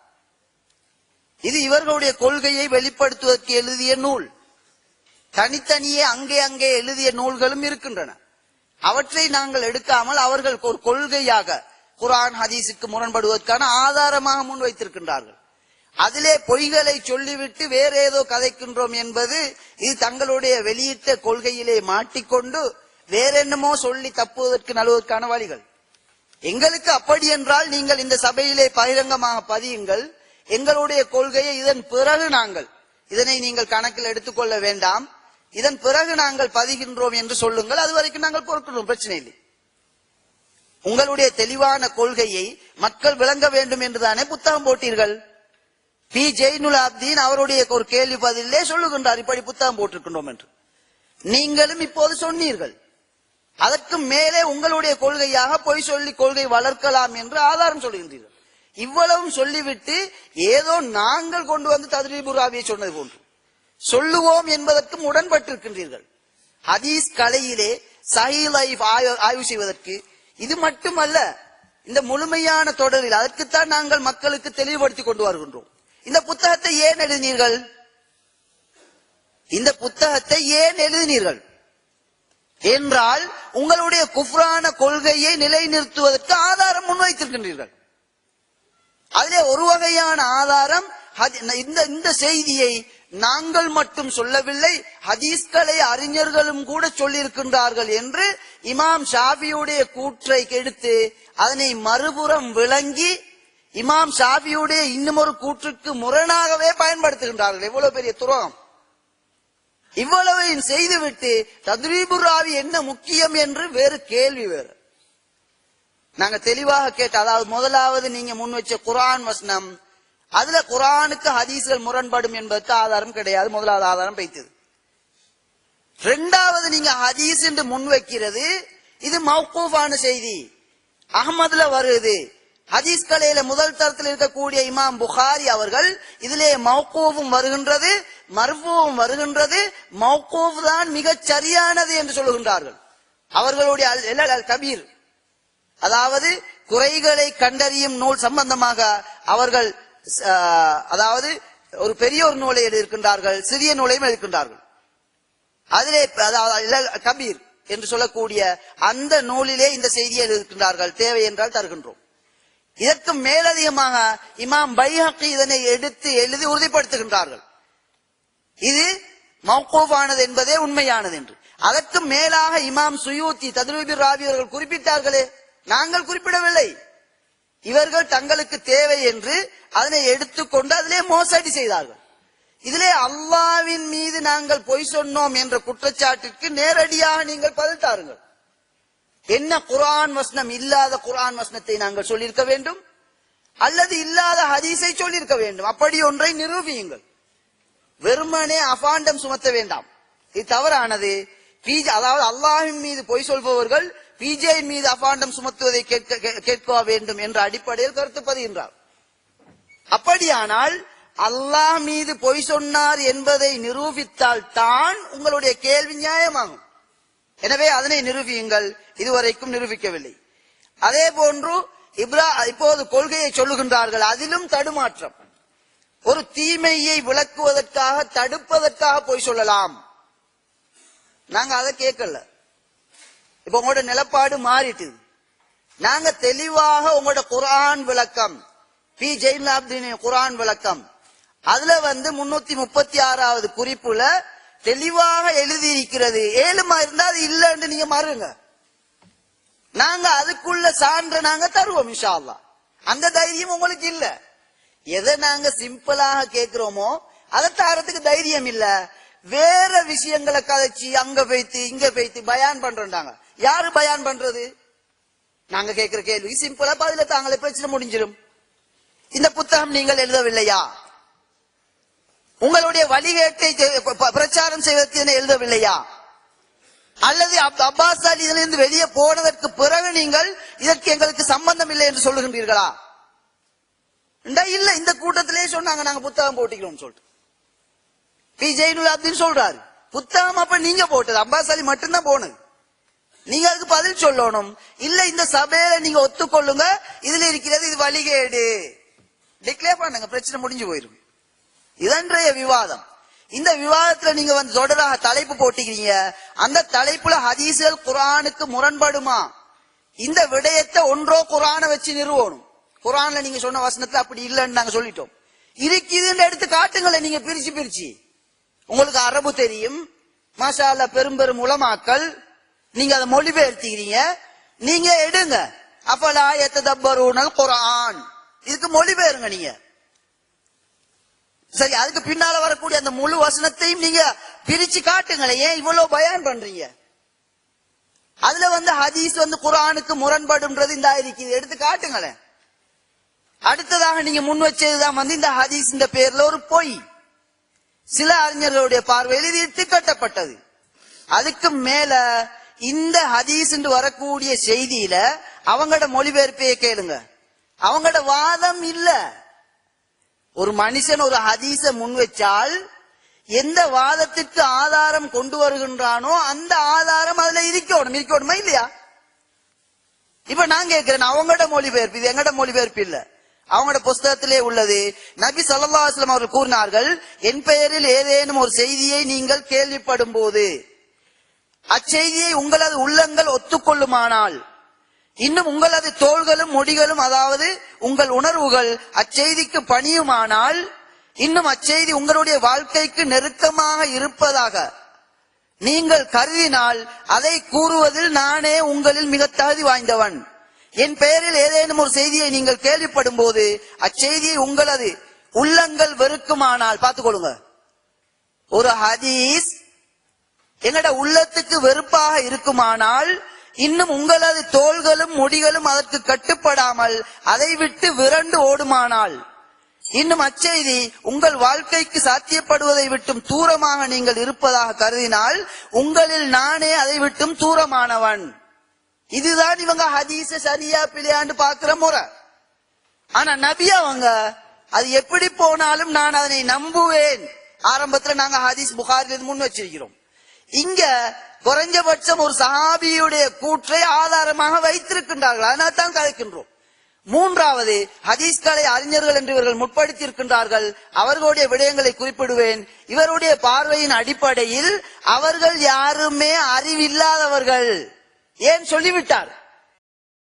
இது இவர்களுடைய கொள்கையை வெளிப்படுத்துவதற்கு எழுதிய நூல். தனித்தனியே அங்கே அங்கே எழுதிய நூல்களும் இருக்கின்றன. அவற்றை நாங்கள் எடுக்காமல் அவர்கள் ஒரு கொள்கையாக குர்ஆன் ஹதீஸுக்கு முரண்படுவதற்கான ஆதாரமாக முன் வைத்திருக்கின்றார்கள். அதிலே பொய்களை சொல்லிவிட்டு வேற ஏதோ கதைக்கின்றோம் என்பது இது தங்களுடைய வெளியிட்ட கொள்கையிலே மாட்டிக்கொண்டு வேற என்னமோ சொல்லி தப்புவதற்கு நழுவதற்கான வழிகள். எங்களுக்கு அப்படி என்றால் நீங்கள் இந்த சபையிலே பகிரங்கமாக பதியுங்கள், எங்களுடைய கொள்கையை இதன் பிறகு நாங்கள், இதனை நீங்கள் கணக்கில் எடுத்துக்கொள்ள வேண்டாம், இதன் பிறகு நாங்கள் பதிகின்றோம் என்று சொல்லுங்கள், அது வரைக்கும் நாங்கள் பொறுக்கிறோம், பிரச்சனை இல்லை. உங்களுடைய தெளிவான கொள்கையை மக்கள் விளங்க வேண்டும் என்றுதானே புத்தகம் போட்டீர்கள். பி ஜெயினுல் ஆப்தீன் அவருடைய ஒரு கேள்வி பதிலே சொல்லுகின்றார், இப்படி புத்தகம் போட்டிருக்கின்றோம் என்று. நீங்களும் இப்போது சொன்னீர்கள். அதற்கு மேலே உங்களுடைய கொள்கையாக பொய் சொல்லி கொள்கை வளர்க்கலாம் என்று ஆதாரம் சொல்லுகின்றீர்கள். இவ்வளவும் சொல்லிவிட்டு ஏதோ நாங்கள் கொண்டு வந்து தத்ரீபுர் ராவியை சொன்னது போன்று சொல்லுவோம் என்பதற்கும் உடன்பட்டிருக்கின்றீர்கள். ஹதீஸ் கலையிலே சஹீஹ் லைஃப் ஆய்வு செய்வதற்கு இது மட்டுமல்ல, இந்த முழுமையான தொடரில் அதற்குத்தான் நாங்கள் மக்களுக்கு தெளிவுபடுத்தி கொண்டு வருகின்றோம். இந்த புத்தகத்தை ஏன் எழுதினீர்கள்? இந்த புத்தகத்தை ஏன் எழுதினீர்கள் என்றால் உங்களுடைய குஃப்ரான கொள்கையை நிலைநிறுத்துவதற்கு ஆதாரம் முன்வைத்திருக்கின்றீர்கள். அதிலே ஒரு வகையான ஆதாரம் இந்த செய்தியை நாங்கள் மட்டும் சொல்லவில்லை, ஹதீஸ்களை அறிஞர்களும் கூட சொல்லியிருக்கின்றார்கள் என்று இமாம் ஷாஃபியுடைய கூற்றை எடுத்து அதனை மறுபுறம் விளங்கி இமாம் ஷாஃபியுடைய இன்னும் ஒரு கூற்றுக்கு முரணாகவே பயன்படுத்துகின்றார்கள். எவ்வளவு பெரிய துரோகம்! இவ்வளவையும் செய்துவிட்டு தத்ரீபுர் ராவி என்ன முக்கியம் என்று வேறு கேள்வி வேறு. நாங்க தெளிவாக கேட்ட, அதாவது முதலாவது நீங்க முன் வச்ச குர்ஆன் வசனம், அதுல குர்ஆனுக்கு ஹதீஸ்கள் முரண்படும் என்பதற்கு ஆதாரம் கிடையாது. முதலாவது ஆதாரம் வைத்தது. இரண்டாவது நீங்க ஹதீஸ் என்று முன் வைக்கிறது, இது மௌகூஃபான செய்தி, அஹ்மதுல வருது. ஹதீஸ் கலையில முதல் தரத்தில் இருக்கக்கூடிய இமாம் புகாரி அவர்கள் இதிலே மௌகூஃபும் வருகின்றது, மர்ஃபூவும் வருகின்றது. மௌகூஃப் தான் மிகச் சரியானது என்று சொல்லுகின்றார்கள். அவர்களுடைய அல் கபீர், அதாவது குறைகளை கண்டறியும் நூல் சம்பந்தமாக அவர்கள் அதாவது ஒரு பெரிய ஒரு நூலை எழுதியிருக்கின்றார்கள், சிறிய நூலையும் எழுதியிருக்கின்றார்கள். அதிலே கபீர் என்று சொல்லக்கூடிய அந்த நூலிலே இந்த செய்தியை எழுதியிருக்கின்றார்கள். தேவை என்றால் தருகின்றோம். இதற்கு மேலதிகமாக இமாம் பைஹக்கி இதனை எடுத்து எழுதி உறுதிப்படுத்துகின்றார்கள், இது மௌகூஃபானது என்பதே உண்மையானது என்று. அதற்கு மேலாக இமாம் சுயூத்தி தத்ரீபுர் ராவி அவர்கள் குறிப்பிட்டார்களே, நாங்கள் குறிப்பிடவில்லை. இவர்கள் தங்களுக்கு தேவை என்று அதனை எடுத்துக்கொண்டு அதிலே மோசடி செய்தார்கள். இதிலே அல்லாஹ்வின் மீது நாங்கள் பொய் சொன்னோம் என்ற குற்றச்சாட்டிற்கு நேரடியாக நீங்கள் பதில் தாருங்கள். என்ன குர்ஆன் வசனம் இல்லாத குர்ஆன் வசனத்தை நாங்கள் சொல்லியிருக்க வேண்டும், அல்லது இல்லாத ஹதீஸை சொல்லியிருக்க வேண்டும். அப்படி ஒன்றை நிரூபியுங்கள். வெறுமனே அபாண்டம் சுமத்த வேண்டாம், இது தவறானது. அதாவது அல்லாஹ்வின் மீது பொய் சொல்பவர்கள் பிஜேயின் மீது அபாண்டம் சுமத்துவதை கேட்க வேண்டும் என்ற அடிப்படையில் கருத்து பதிகின்றார். அப்படியானால் அல்லாஹ் மீது பொய் சொன்னார் என்பதை நிரூபித்தால் தான் உங்களுடைய கேள்வி நியாயமாகும். எனவே அதனை நிரூபியுங்கள். இதுவரைக்கும் நிரூபிக்கவில்லை. அதே போன்று இப்போது கொள்கையை சொல்லுகின்றார்கள், அதிலும் தடுமாற்றம். ஒரு தீமையை விளக்குவதற்காக தடுப்பதற்காக பொய் சொல்லலாம். நாங்க அதை கேட்கல. இப்ப உங்களோட நிலப்பாடு மாறிட்டு, நாங்க தெளிவாக உங்களோட குர்ஆன் விளக்கம், பி ஜெயின்லாப்தீன் குர்ஆன் விளக்கம், அதுல 336வது குறிப்புல தெளிவாக எழுதி இருக்கிறது. ஏழுமா இருந்தா அது இல்லன்னு நீங்க மாறுங்க, நாங்க அதுக்குள்ள சான்று நாங்க தருவோம் இன்ஷா அல்லாஹ். அந்த தைரியம் உங்களுக்கு இல்ல. எதை நாங்க சிம்பிளாக கேட்கிறோமோ அதை தாரத்துக்கு தைரியம் இல்ல. வேற விஷயங்களை கதைச்சி அங்க போய்த்து இங்க போய்த்து பயான் பண்றாங்க. யாரு பயான் பண்றது? நாங்க கேட்கிற கேள்வி சிம்பிளா பதில தாங்களே, பிரச்சனை முடிஞ்சிடும். இந்த புத்தகம் நீங்கள் எழுதவில்லையா? உங்களுடைய வழிகேட்டை பிரச்சாரம் செய்வதற்கு இதனை எழுதவில்லையா? அல்லது அப்பாஸ் அலி இதிலிருந்து வெளியே போனதற்கு பிறகு நீங்கள் இதற்கு எங்களுக்கு சம்பந்தம் இல்லை என்று சொல்லுகின்றீர்களா? இல்ல, இந்த கூட்டத்திலே சொன்னாங்க நாங்க புத்தகம் போட்டிக்கிறோம் சொல்லிட்டு. பி ஜெயினுலாப்தீன் சொல்றாரு புத்தகம் அப்ப நீங்க போட்டது, அப்பாஸ் அலி மட்டும்தான் போனது. நீங்க அதுக்கு பதில் சொல்லணும். இல்ல இந்த சபையில நீங்க ஒத்துக்கொள்ளுங்க, இதுல இருக்கிறது இது வழிகேடு, டிக்ளேர் பண்ணுங்க, பிரச்சனை முடிஞ்சு போயிடும். இதன்றைய விவாதம். இந்த விவாதத்துல நீங்க தொடராக தலைப்பு போட்டிக்கிறீங்க. அந்த தலைப்புல ஹதீஸ்கள் குர்ஆனுக்கு முரண்படுமா? இந்த விடயத்தை ஒன்றோ குர்ஆனை வச்சு நிறுவணும். குர்ஆன்ல நீங்க சொன்ன வசனத்துல அப்படி இல்லைன்னு நாங்க சொல்லிட்டோம். இருக்குதுன்னு எடுத்து காட்டுங்களேன். நீங்க பிரிச்சு பிரிச்சு, உங்களுக்கு அரபு தெரியும், மாஷா அல்லாஹ், பெரும் பெரும் உலமாக்கள், நீங்க அதை மொழிபெயர்த்திக்கிறீங்க, நீங்க எடுங்க. அஃபலா யததப்பரூனல் குர்ஆன், இதுக்கு மொழிபெயருங்க நீங்க. சரி, அதுக்கு பின்னால வரக்கூடிய அந்த முழு வசனத்தையும் நீங்க பிரிச்சு காட்டுங்களேன். ஏன் இவ்வளவு பயான் பண்றீங்க? அதுல ஹதீஸ் குர்ஆனுக்கு முரண்படுன்றது இந்த இருக்குது, எடுத்து காட்டுங்களேன். அடுத்ததாக நீங்க முன் வச்சதுதான் இந்த ஹதீஸ் இந்த பேர்ல ஒரு பொய், சில அறிஞர்களுடைய பார்வையில் இது இட்டுக்கட்டப்பட்டது. அதுக்கு மேல இந்த ஹதீஸ் என்று வரக்கூடிய செய்தியில அவங்களோட மொழிபெயர்ப்பையே கேளுங்க. அவங்களோட வாதம் இல்ல. ஒரு மனுஷன் ஒரு ஹதீஸ முன் வச்சால் எந்த வாதத்திற்கு ஆதாரம் கொண்டு வருகின்றானோ அந்த ஆதாரம் அதுல இருக்கணுமா இல்லையா? இப்ப நான் கேட்கிறேன், அவங்களோட மொழிபெயர்ப்பு, இது எங்கட மொழிபெயர்ப்பு இல்ல. அவங்களோட புஸ்தகத்திலே உள்ளது. நபி ஸல்லல்லாஹு அலைஹி வஸல்லம் அவர்கள் கூறினார்கள், என் பெயரில் ஏதேனும் ஒரு செய்தியை நீங்கள் கேள்விப்படும் போது அச்செய்தியை உங்களது உள்ளங்கள் ஒத்துக்கொள்ளுமானால், இன்னும் உங்களது தோள்களும் முடிகளும் அதாவது உங்கள் உணர்வுகள் அச்செய்திக்கு பணியுமானால், இன்னும் அச்செய்தி உங்களுடைய வாழ்க்கைக்கு நெருக்கமாக இருப்பதாக நீங்கள் கருதினால் அதை கூறுவதில் நானே உங்களில் மிக தகுதி வாய்ந்தவன். என் பெயரில் ஏதேனும் ஒரு செய்தியை நீங்கள் கேள்விப்படும் போது அச்செய்தியை உங்களது உள்ளங்கள் வெறுக்குமானால், பார்த்துக்கொள்ளுங்க, ஒரு ஹதீஸ் எங்கட உள்ளத்துக்கு வெறுப்பாக இருக்குமானால், இன்னும் உங்களது தோள்களும் முடிகளும் அதற்கு கட்டுப்படாமல் அதை விட்டு விரண்டு ஓடுமானால், இன்னும் அச்செய்தி உங்கள் வாழ்க்கைக்கு சாத்தியப்படுவதை விட்டும் தூரமாக நீங்கள் இருப்பதாக கருதினால் உங்களில் நானே அதை விட்டும் தூரமானவன். இதுதான் இவங்க ஹதீஸ சரியா பிழையாண்டு பாக்குற முறை. ஆனா நபி அவங்க அது எப்படி போனாலும் நான் அதனை நம்புவேன். ஆரம்பத்துல நாங்க ஹதீஸ் புகாரிலிருந்து முன் வச்சிருக்கிறோம். இங்க குறைஞ்சபட்சம் ஒரு சஹாபியுடைய கூற்றை ஆதாரமாக வைத்திருக்கின்றார்கள், அதனால் தான் கதைக்கின்றோம். மூன்றாவது, ஹதீஸ்களை அறிஞர்கள் என்று இவர்கள் முற்படுத்தி இருக்கின்றார்கள். அவர்களுடைய விடயங்களை குறிப்பிடுவேன். இவருடைய பார்வையின் அடிப்படையில் அவர்கள் யாருமே அறிவில்லாதவர்கள். ஏன் சொல்லிவிட்டார்?